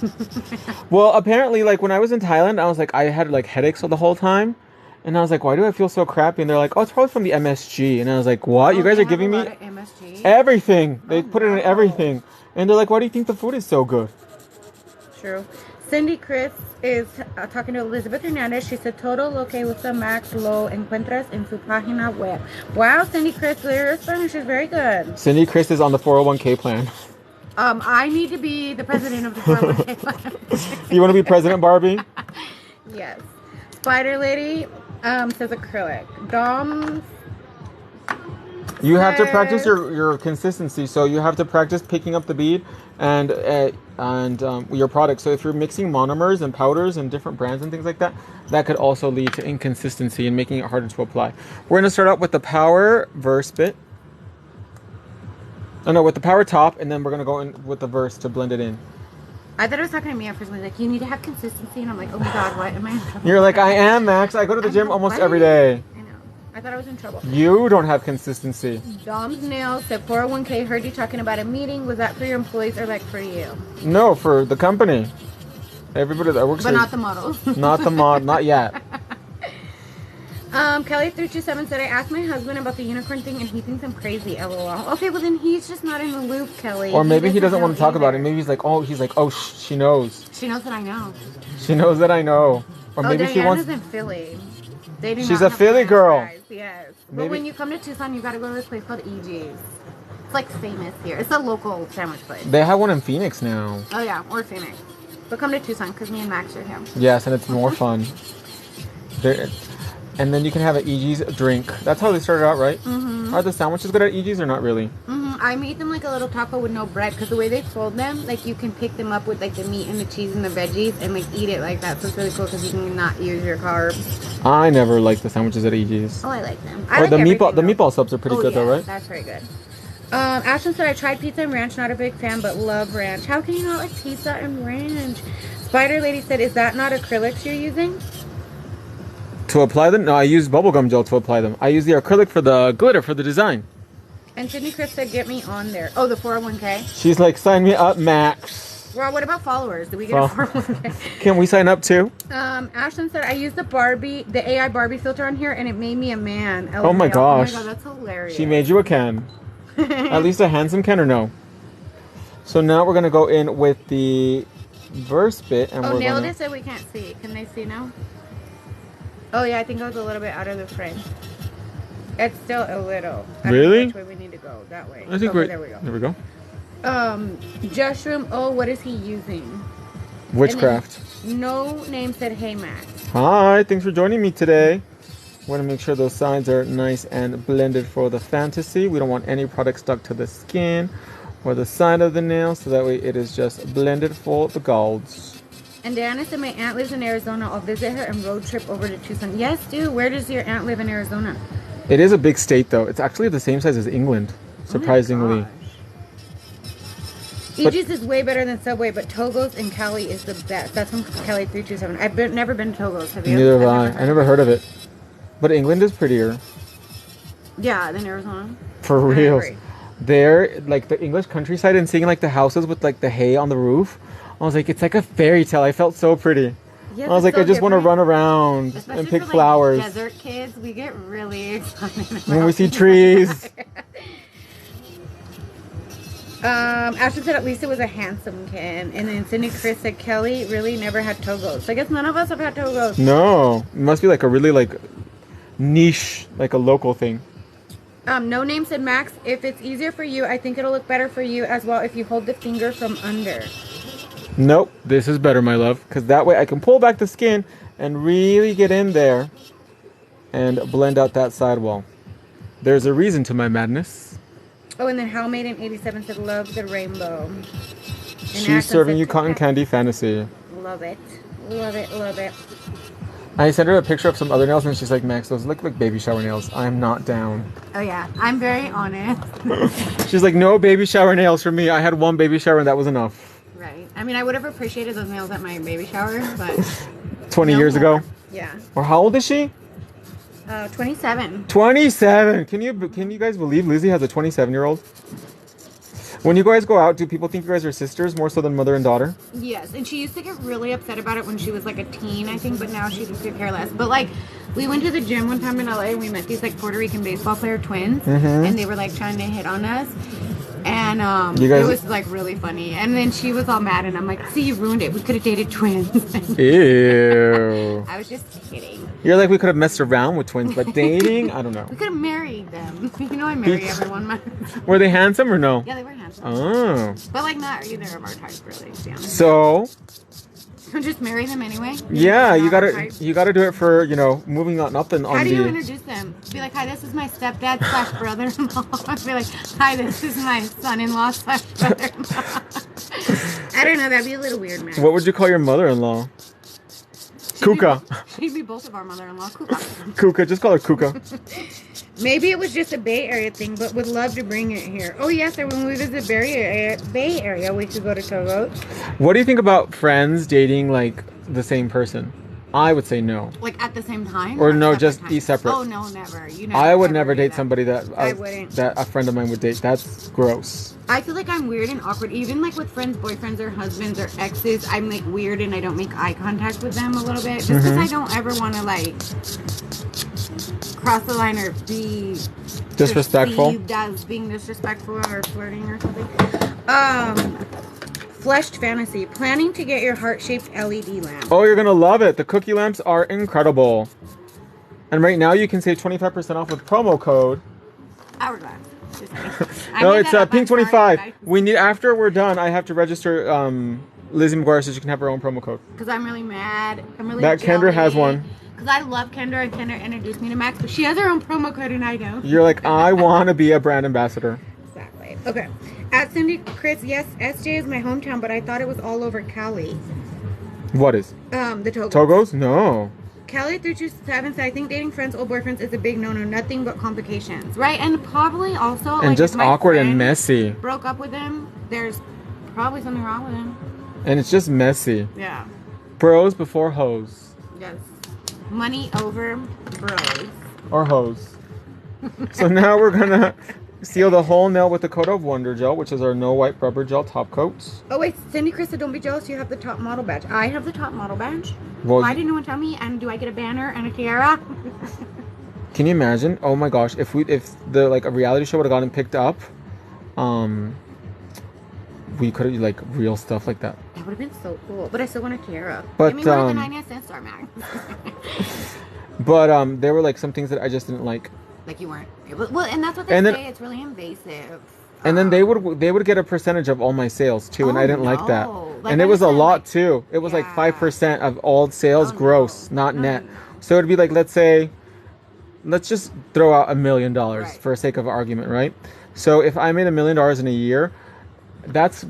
S1: Well, apparently, like when I was in Thailand, I was like, I had like headaches the whole time. And I was like, why do I feel so crappy? And they're like, oh, it's probably from the MSG. And I was like, what? You
S2: Oh,
S1: guys
S2: they
S1: are
S2: have
S1: giving
S2: a
S1: me
S2: lot of MSG.
S1: everything. They put it in
S2: wow.
S1: everything. And they're like, why do you think the food is so good?
S2: True. Cindy Chris is talking to Elizabeth Hernandez. She said, todo lo que usa Max lo encuentras en su página web. Wow, Cindy Chris, your Spanish is very good.
S1: Cindy Chris is on the 401k plan.
S2: I need to be the president of the 401k.
S1: You want to be President Barbie?
S2: Yes. Spider Lady says acrylic. Dom.
S1: You have to
S2: says-
S1: practice your consistency. So you have to practice picking up the bead and your product. So if you're mixing monomers and powders and different brands and things like that, that could also lead to inconsistency and making it harder to apply. We're going to start out with the power verse bit. Oh no, with the power top, and then we're going to go in with the verse to blend it in.
S2: I thought it was talking to me at first. Like, you need to have consistency. And I'm like, oh my God, what am I in trouble?
S1: You're like, I am, Max. I go to the
S2: I'm
S1: gym
S2: like,
S1: almost
S2: what?
S1: every day.
S2: I know. I thought I was in trouble.
S1: You don't have consistency.
S2: Dom's Nails said 401k. Heard you talking about a meeting. Was that for your employees or like for you?
S1: No, for the company. Everybody that works
S2: But
S1: here.
S2: not the models.
S1: Not the mod, not yet.
S2: Kelly327 said I asked my husband about the unicorn thing and he thinks I'm crazy. LOL. Okay, well then he's just not in the loop, Kelly.
S1: Or maybe he doesn't want to talk about it.
S2: either.
S1: Maybe he's like, oh, she knows.
S2: She knows that I know.
S1: She knows that I know. Or maybe
S2: Diana's
S1: she wants.
S2: in Philly. They do
S1: She's
S2: not
S1: a
S2: have
S1: Philly
S2: French
S1: girl.
S2: fries, yes. But
S1: Maybe-
S2: when you come to Tucson, you gotta go to this place called EG's. It's like famous here. It's a local sandwich place.
S1: They have one in Phoenix now.
S2: Oh yeah, or Phoenix. But come to Tucson because me and Max are here.
S1: Yes, and it's more fun. And then you can have an EG's drink. That's how they started out, right? Mm-hmm. Are the sandwiches good at EG's or not really?
S2: Mm-hmm. I made them like a little taco with no bread because the way they fold them, like you can pick them up with like the meat and the cheese and the veggies and like eat it like that. So it's really cool because you can not use your carbs.
S1: I never liked the sandwiches at EG's.
S2: Oh, I like them.
S1: Or
S2: like
S1: the
S2: everything,
S1: meatball
S2: though.
S1: subs are pretty good though, right?
S2: That's very good. Ashton said I tried pizza and ranch, not a big fan, but love ranch. How can you not like pizza and ranch? Spider Lady said, is that not acrylics you're using?
S1: To apply them? No, I use bubblegum gel to apply them. I use the acrylic for the glitter for the design.
S2: And Sydney Chris said, get me on there. Oh, the 401k?
S1: She's like, sign me up, Max.
S2: Well, what about followers? Do we get a 401k?
S1: Can we sign up too?
S2: Ashton said, I used the AI Barbie filter on here, and it made me a man.
S1: Oh my gosh.
S2: Oh my god, that's hilarious.
S1: She made you a Ken. At least a handsome Ken or no? So now we're going to go in with the verse bit. And we're
S2: nailed
S1: gonna...
S2: it so we can't see. Can they see now? Oh yeah, I think I was a little bit out of the frame. It's still a little.
S1: Really?
S2: Which way we need to go? That way.
S1: I think
S2: there we go.
S1: There we go.
S2: Joshroom. Oh, what is he using?
S1: Witchcraft.
S2: No name said, hey Max.
S1: Hi, thanks for joining me today. Want to make sure those sides are nice and blended for the fantasy. We don't want any product stuck to the skin or the side of the nail, so that way it is just blended for the golds.
S2: And Diana said, my aunt lives in Arizona. I'll visit her and road trip over to Tucson. Yes, dude. Where does your aunt live in Arizona?
S1: It is a big state, though. It's actually the same size as England, surprisingly.
S2: Aegis is way better than Subway, but Togo's in Cali is the best. That's from Cali 327. I've never been to Togo's. Have you?
S1: Neither have I. I never heard of it. But England is prettier.
S2: Yeah, than Arizona.
S1: For real. There, like the English countryside, and seeing like the houses with like the hay on the roof, I was like, it's like a fairy tale. I felt so pretty.
S2: Yes,
S1: I was like,
S2: so
S1: I just want to run around
S2: especially
S1: and pick
S2: for, like,
S1: flowers.
S2: Desert kids, we get really excited
S1: When we see trees.
S2: Ashton said at least it was a handsome kid. And then Cindy Chris said Kelly really never had Togos. So I guess none of us have had Togos.
S1: No. It must be like a really like niche, like a local thing.
S2: No name said Max, if it's easier for you, I think it'll look better for you as well if you hold the finger from under.
S1: Nope, this is better, my love, because that way I can pull back the skin and really get in there and blend out that sidewall. There's a reason to my madness.
S2: Oh, and then How Made in 87 said love the rainbow. And
S1: She's
S2: Ashton
S1: serving
S2: said,
S1: you cotton candy fantasy.
S2: Love it. Love it, love it.
S1: I sent her a picture of some other nails and she's like, Max, those look like baby shower nails. I'm not down.
S2: Oh yeah, I'm very honest.
S1: She's like, no baby shower nails for me. I had one baby shower and that was enough.
S2: Right. I mean, I would have appreciated those nails at my baby shower, but
S1: 20 years ago?
S2: Yeah.
S1: Or how old is she?
S2: 27.
S1: 27. Can you guys believe Lizzie has a 27-year-old? When you guys go out, do people think you guys are sisters more so than mother and daughter?
S2: Yes, and she used to get really upset about it when she was like a teen, I think, but now she could care less. But like, we went to the gym one time in LA and we met these like Puerto Rican baseball player twins, and they were like trying to hit on us. And it was like really funny. And then she was all mad, and I'm like, see, you ruined it. We could have dated twins.
S1: Ew.
S2: I was just kidding.
S1: You're like, we could have messed around with twins, but dating? I don't know.
S2: We could have married them. You know I marry everyone.
S1: Were they handsome or no?
S2: Yeah, they were handsome.
S1: Oh.
S2: But like not either of our types really, to be honest.
S1: So
S2: just marry them anyway?
S1: Yeah, you gotta do it for, you know, moving on nothing on the...
S2: How do you introduce them? Be like, hi, this is my stepdad slash brother-in-law. Be like, hi, this is my son-in-law slash brother-in-law. I don't know, that'd be a little weird, man.
S1: What would you call your mother-in-law? Kuka.
S2: She'd be both of our mother-in-law. Kuka.
S1: Kuka, just call her Kuka.
S2: Maybe it was just a Bay Area thing, but would love to bring it here. Oh, yes, sir. When we visit Bay Area, we should go to Togo.
S1: What do you think about friends dating, like, the same person? I would say no.
S2: Like, at the same time?
S1: Or no, just be separate.
S2: Oh, no, never.
S1: I would never date somebody that
S2: I wouldn't.
S1: that a friend of mine would date. That's gross.
S2: I feel like I'm weird and awkward. Even, like, with friends, boyfriends, or husbands, or exes, I'm, like, weird and I don't make eye contact with them a little bit. Just because I don't ever want to, like... cross the line or be
S1: disrespectful
S2: as being disrespectful or flirting or something. Fleshed fantasy, planning to get your heart-shaped LED lamp.
S1: Oh, you're gonna love it. The cookie lamps are incredible, and right now you can save 25% off with promo code
S2: Hourglass.
S1: No, it's pink 25. We need, after we're done, I have to register Lizzie McGuire so she can have her own promo code,
S2: because I'm really mad. I'm really
S1: that Kendra has one.
S2: Because I love Kendra, and Kendra introduced me to Max, but she has her own promo code and I don't.
S1: You're like, I want to be a brand ambassador.
S2: Exactly. Okay. At Cindy Chris, yes, SJ is my hometown, but I thought it was all over Cali.
S1: What is?
S2: The Togos.
S1: Togos? No.
S2: Cali 327 said, I think dating friends, old boyfriends is a big no-no. Nothing but complications. Right? And probably also...
S1: And like, just awkward and messy.
S2: Broke up with him. There's probably something wrong with him.
S1: And it's just messy.
S2: Yeah.
S1: Bros before hoes.
S2: Yes. Money over bros.
S1: Or hose. So now we're gonna seal the whole nail with the Coat of Wonder gel, which is our no white rubber gel top coats.
S2: Oh wait, Cindy Krista, don't be jealous. You have the top model badge. I have the top model badge.
S1: Well,
S2: Why didn't no one tell me? And do I get a banner and a tiara?
S1: can you imagine? Oh my gosh, if the like a reality show would have gotten picked up, we could have like real stuff like that.
S2: That would have been so cool. But I still want a tiara.
S1: But,
S2: Give me one of the 99-cent Star Max.
S1: But there were like some things that I just didn't like.
S2: Like you weren't. Well, and that's what they say. It's really invasive.
S1: And then they would get a percentage of all my sales too, and I didn't like that.
S2: Like,
S1: and it was a lot too. It was like
S2: yeah.
S1: 5% of all sales gross, not net.
S2: no.
S1: So it'd be like, let's just throw out $1 million
S2: Right.
S1: for sake of argument, right? So if I made $1 million in a year, that's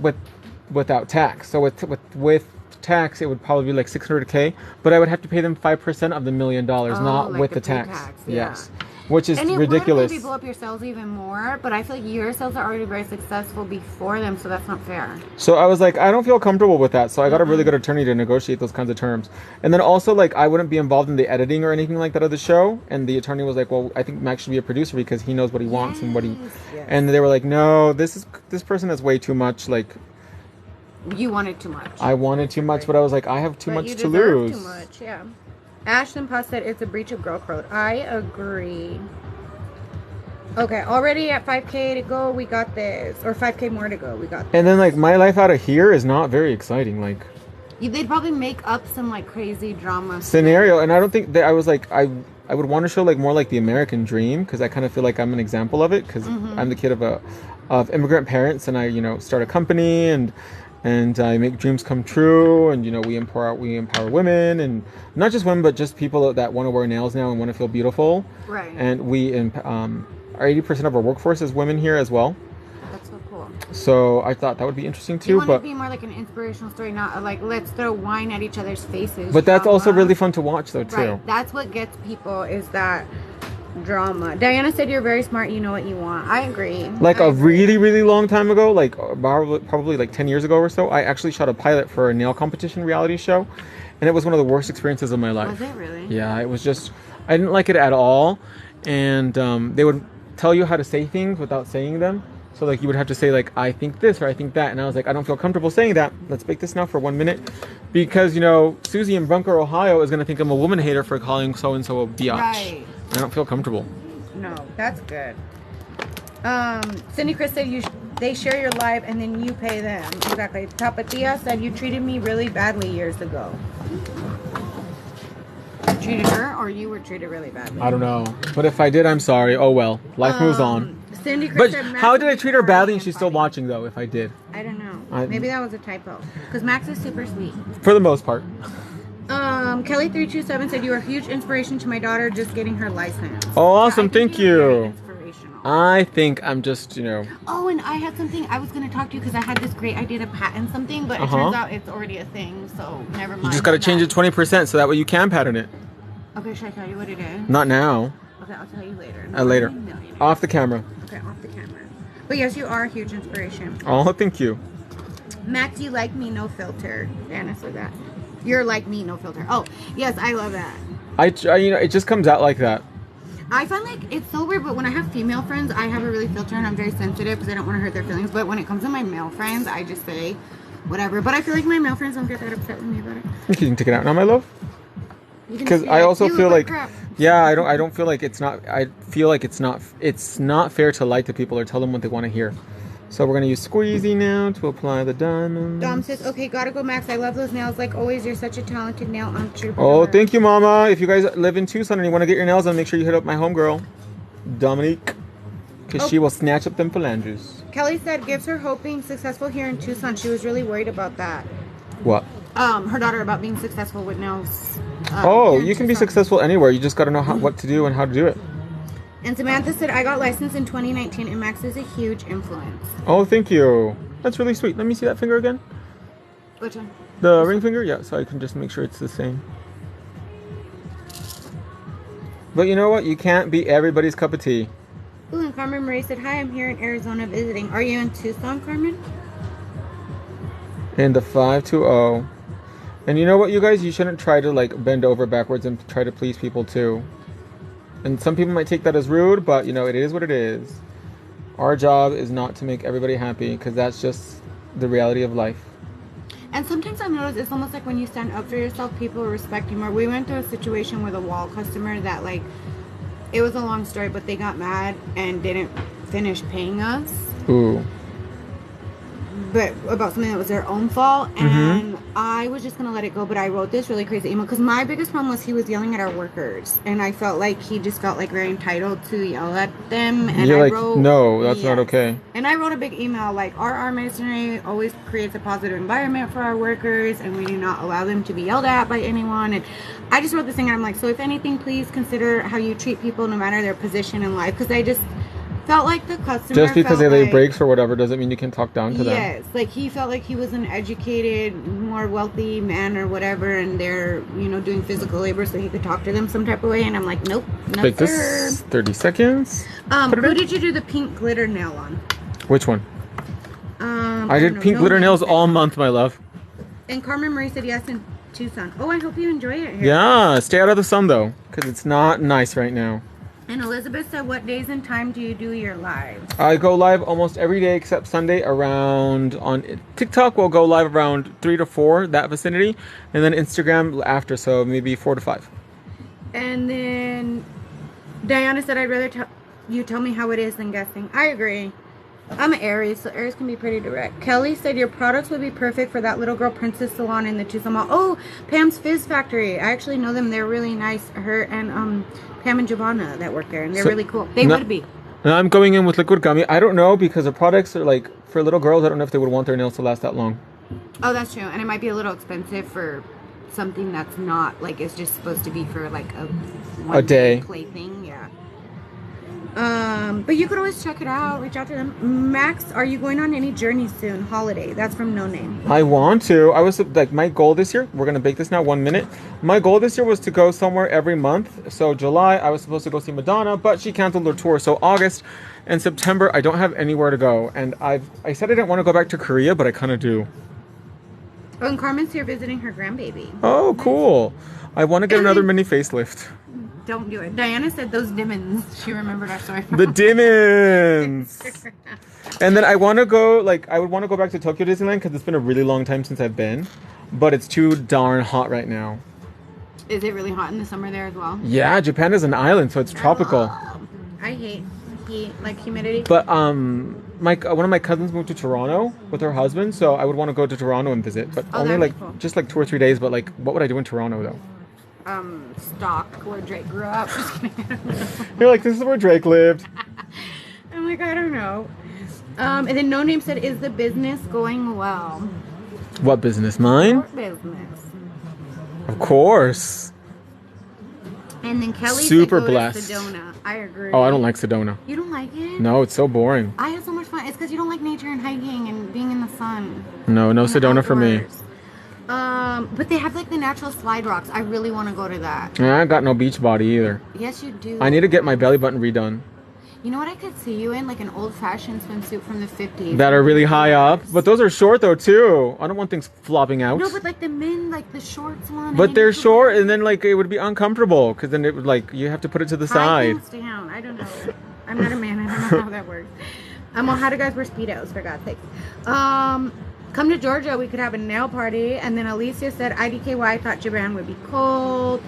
S1: without tax. So with tax, it would probably be like $600K, but I would have to pay them 5% of the $1 million, not
S2: like
S1: with
S2: the
S1: the tax.
S2: pre-tax, yeah.
S1: Yes, which is
S2: And it
S1: ridiculous.
S2: would maybe blow up your sales even more, but I feel like your sales are already very successful before them, so that's not fair.
S1: So I was like, I don't feel comfortable with that. So I got a really good attorney to negotiate those kinds of terms. And then also, like, I wouldn't be involved in the editing or anything like that of the show. And the attorney was like, well, I think Max should be a producer because he knows what he wants and what he.
S2: Yes.
S1: And they were like, no, this person has way too much. Like,
S2: You wanted too much.
S1: I wanted too much, but I was like, I have too
S2: But
S1: much
S2: you
S1: to
S2: deserve
S1: lose.
S2: Too much, yeah. Ashton Puss said it's a breach of girl code. I agree. Okay, already at 5K to go, we got this. Or 5K more to go, we got this.
S1: And then like my life out of here is not very exciting. Like.
S2: They'd probably make up some like crazy drama
S1: Scenario, and I don't think that I was like I would want to show like more like the American dream because I kind of feel like I'm an example of it because I'm the kid of immigrant parents and I start a company and I make dreams come true and we empower women and not just women but just people that want to wear nails now and want to feel beautiful.
S2: Right.
S1: And our 80% of our workforce is women here as well.
S2: That's so cool.
S1: So I thought that would be interesting too.
S2: You want
S1: But
S2: to be more like an inspirational story, not like let's throw wine at each other's faces.
S1: but that's also
S2: drama.
S1: really fun to watch though too.
S2: Right. That's what gets people is that drama. Diana said you're very smart. You know what you want. I agree.
S1: Like
S2: I
S1: a
S2: agree.
S1: really, really long time ago, like probably like 10 years ago or so, I actually shot a pilot for a nail competition reality show. And it was one of the worst experiences of my life.
S2: Was it really?
S1: Yeah, it was just, I didn't like it at all. And they would tell you how to say things without saying them. So like you would have to say like, I think this or I think that. And I was like, I don't feel comfortable saying that. Let's make this now for 1 minute. Because, Susie in Bunker, Ohio is going to think I'm a woman hater for calling so-and-so a biatch.
S2: Right.
S1: I don't feel comfortable.
S2: No, that's good. Cindy Chris said they share your live and then you pay them. Exactly. Tapatia said you treated me really badly years ago. Treated her or you were treated really badly?
S1: I don't know. But if I did, I'm sorry. Oh well. Life moves on.
S2: Cindy Chris
S1: But
S2: said Max
S1: how did I
S2: is
S1: treat her badly and
S2: partying
S1: she's still
S2: and
S1: watching though, if I did?
S2: I don't know.
S1: I-
S2: Maybe that was a typo. Because Max is super sweet.
S1: For the most part.
S2: Kelly327 said you are a huge inspiration to my daughter just getting her license.
S1: Oh, awesome.
S2: I think
S1: Thank
S2: you're very
S1: you.
S2: inspirational.
S1: I think I'm just,
S2: Oh, and I had something I was going to talk to you because I had this great idea to patent something, but it turns out it's already a thing, so never mind.
S1: you just got to
S2: on
S1: change
S2: that.
S1: it 20% so that way you can pattern it.
S2: Okay, should I tell you what it is?
S1: Not now.
S2: Okay, I'll tell you later.
S1: Later.
S2: Millionaire.
S1: Off the camera.
S2: Okay, off the camera. But yes, you are a huge inspiration.
S1: Oh, thank you.
S2: Max, you like me, no filter. Anna said that. You're like me, no filter. Oh, yes, I love that.
S1: It just comes out like that.
S2: I find like it's so weird, but when I have female friends, I have a really filter and I'm very sensitive because I don't want to hurt their feelings. But when it comes to my male friends, I just say whatever. But I feel like my male friends don't get that upset with me about it.
S1: You can take it out now, my love.
S2: You can
S1: Because
S2: just be
S1: I
S2: like,
S1: also
S2: "You
S1: feel
S2: look
S1: like,
S2: crap."
S1: yeah, I don't feel like it's not. I feel like it's not fair to lie to people or tell them what they want to hear. So we're gonna use squeezy now to apply the diamond.
S2: Dom says, okay, gotta go, Max. I love those nails. Like always, you're such a talented nail entrepreneur.
S1: Oh, thank you, Mama. If you guys live in Tucson and you want to get your nails done, make sure you hit up my homegirl, Dominique, because she will snatch up them phalanges.
S2: Kelly said, gives her hope being successful here in Tucson. She was really worried about that.
S1: What?
S2: Her daughter about being successful with nails.
S1: Oh,
S2: here in
S1: you can be
S2: Tucson.
S1: successful anywhere. You just got to know what to do and how to do it.
S2: And Samantha said, I got licensed in 2019 and Max is a huge influence.
S1: Oh, thank you. That's really sweet. Let me see that finger again.
S2: Which one?
S1: The ring finger? Yeah, so I can just make sure it's the same. But you know what? You can't be everybody's cup of tea.
S2: Ooh, and Carmen Marie said, hi, I'm here in Arizona visiting. Are you in Tucson, Carmen?
S1: And the 520. And you know what, you guys? You shouldn't try to like bend over backwards and try to please people too. And some people might take that as rude, but you know, it is what it is. Our job is not to make everybody happy because that's just the reality of life.
S2: And sometimes I've noticed it's almost like when you stand up for yourself, people respect you more. We went through a situation with a wall customer that like, it was a long story, but they got mad and didn't finish paying us.
S1: Ooh.
S2: But about something that was their own fault, and I was just gonna let it go. But I wrote this really crazy email because my biggest problem was he was yelling at our workers, and I felt like he just felt like very entitled to yell at them. And
S1: You're
S2: I
S1: like,
S2: wrote,
S1: no, that's not okay.
S2: And I wrote a big email like, our masonry always creates a positive environment for our workers, and we do not allow them to be yelled at by anyone. And I just wrote this thing, and I'm like, so if anything, please consider how you treat people, no matter their position in life, because I just felt like the customer
S1: Just because they lay
S2: like,
S1: breaks or whatever doesn't mean you can talk down to them.
S2: Yes, like he felt like he was an educated, more wealthy man or whatever, and they're, you know, doing physical labor so he could talk to them some type of way. And I'm like, nope, no
S1: Like
S2: sir.
S1: this, 30 seconds.
S2: Who did you do the pink glitter nail on?
S1: Which one? I
S2: don't
S1: did
S2: know,
S1: pink
S2: no
S1: glitter
S2: name
S1: nails
S2: said.
S1: all month, my love.
S2: And Carmen Marie said yes in Tucson. Oh, I hope you enjoy it here.
S1: Yeah, stay out of the sun though, because it's not nice right now.
S2: And Elizabeth said, what days and time do you do your lives?
S1: I go live almost every day except Sunday around on TikTok. We'll go live around 3 to 4, that vicinity, and then Instagram after, so maybe 4 to 5.
S2: And then Diana said, I'd rather you tell me how it is than guessing. I agree. I'm an Aries, so Aries can be pretty direct. Kelly said your products would be perfect for that little girl Princess Salon in the Tucson Mall. Oh, Pam's Fizz Factory. I actually know them. They're really nice. Her and Pam and Giovanna that work there, and they're really cool. They would be.
S1: And I'm going in with liquid gummy. I don't know because the products are like for little girls. I don't know if they would want their nails to last that long.
S2: Oh, that's true. And it might be a little expensive for something that's not like it's just supposed to be for like a
S1: day
S2: plaything. Yeah. But you could always check it out. Reach out to them. Max, are you going on any journey soon? Holiday. That's from No Name.
S1: I want to. I was like, my goal this year, we're going to bake this now 1 minute. My goal this year was to go somewhere every month. So July, I was supposed to go see Madonna, but she canceled her tour. So August and September, I don't have anywhere to go. And I said I didn't want to go back to Korea, but I kind of do.
S2: Oh, and Carmen's here visiting her grandbaby.
S1: Oh, cool. I want to get another mini facelift.
S2: Don't do it. Diana said those diamonds. She remembered our story.
S1: The diamonds. And then I want to go, like, I would want to go back to Tokyo Disneyland because it's been a really long time since I've been. But it's too darn hot right now.
S2: Is it really hot in the summer there as well?
S1: Yeah, Japan is an island, so it's tropical.
S2: I hate heat, like humidity.
S1: But one of my cousins moved to Toronto with her husband, so I would want to go to Toronto and visit. But only
S2: that'd
S1: like
S2: be cool.
S1: just like 2 or 3 days. But like, what would I do in Toronto though?
S2: Stock where Drake grew up. Just kidding.
S1: You're like, this is where Drake lived.
S2: I'm like, I don't know. And then No Name said, is the business going well?
S1: What business? Mine?
S2: Your business.
S1: Of course.
S2: And then Kelly
S1: Super
S2: said, go
S1: blessed.
S2: to Sedona. I agree.
S1: Oh, I don't like Sedona.
S2: You don't like it?
S1: No, it's so boring.
S2: I had so much fun. It's because you don't like nature and hiking and being in the sun.
S1: No
S2: and the
S1: Sedona for me.
S2: outdoors. But they have like the natural slide rocks. I really want to go to that.
S1: I got no beach body either.
S2: Yes, you do.
S1: I need to get my belly button redone.
S2: You know what I could see you in? Like an old-fashioned swimsuit from the 50s.
S1: That are really high up. But those are short though too. I don't want things flopping out.
S2: No, but like the men, like the shorts one.
S1: But they're short and then like it would be uncomfortable because then it would like you have to put it to the
S2: I
S1: side.
S2: pants down. I don't know. I'm not a man. I don't know how that works. Well, how do guys wear Speedos, for God's sake? Come to Georgia. We could have a nail party. And then Alicia said, IDKY, I thought Japan would be cold.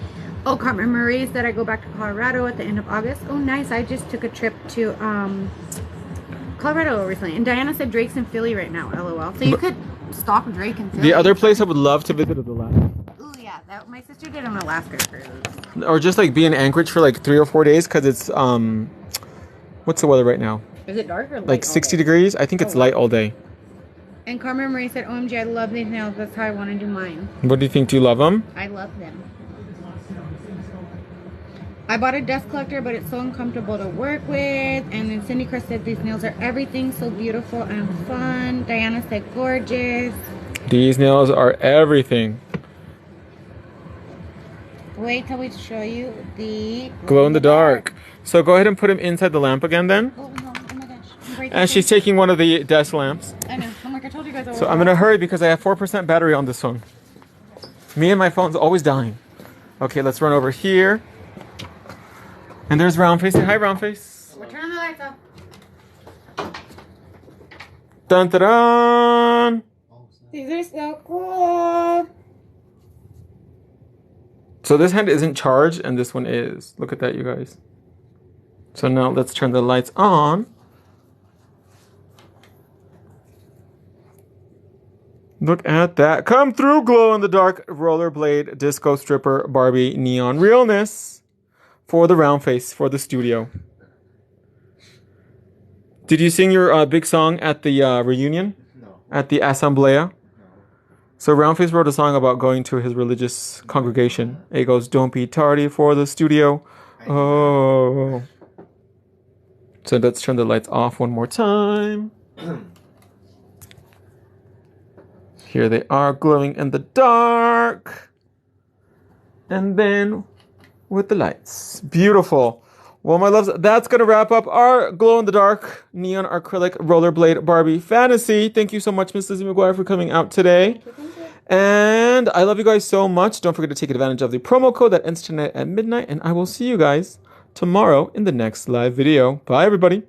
S2: Oh, Carmen Marie said I go back to Colorado at the end of August. Oh, nice. I just took a trip to Colorado recently. And Diana said Drake's in Philly right now, LOL. So you could stalk Drake in Philly.
S1: The other place I would love to visit is Alaska.
S2: Ooh, yeah. My sister did an Alaska cruise.
S1: Or just like be in Anchorage for like 3 or 4 days because it's, what's the weather right now?
S2: Is it dark or light?
S1: Like 60 degrees? I think it's light all day.
S2: And Carmen Marie said, OMG, I love these nails. That's how I want to do mine.
S1: What do you think? Do you love them?
S2: I love them. I bought a dust collector, but it's so uncomfortable to work with. And then Cindy Chris said these nails are everything, so beautiful and fun. Diana said gorgeous.
S1: These nails are everything.
S2: Wait till we show you the
S1: Glow in the dark. So go ahead and put them inside the lamp again then.
S2: Oh, no. Oh my gosh. I'm breaking
S1: And she's taking one of the desk lamps.
S2: I know. I'm like, I told you guys.
S1: So I'm going to hurry because I have 4% battery on this one. Me and my phone's always dying. Okay, let's run over here. And there's Roundface. Say hi, Roundface.
S2: We're turning the lights off.
S1: Dun dun dun.
S2: These are so cool.
S1: So this hand isn't charged and this one is. Look at that, you guys. So now let's turn the lights on. Look at that. Come through, glow in the dark rollerblade disco stripper Barbie neon realness for the Roundface for the studio. Did you sing your big song at the reunion?
S4: No.
S1: At the Asamblea? So Roundface wrote a song about going to his religious congregation. It goes, don't be tardy for the studio. Oh. So let's turn the lights off one more time. Here they are glowing in the dark. And then with the lights. Beautiful. Well, my loves, that's going to wrap up our glow-in-the-dark neon acrylic rollerblade Barbie fantasy. Thank you so much, Miss Lizzie McGuire, for coming out today. And I love you guys so much. Don't forget to take advantage of the promo code that ends tonight at midnight. And I will see you guys tomorrow in the next live video. Bye, everybody.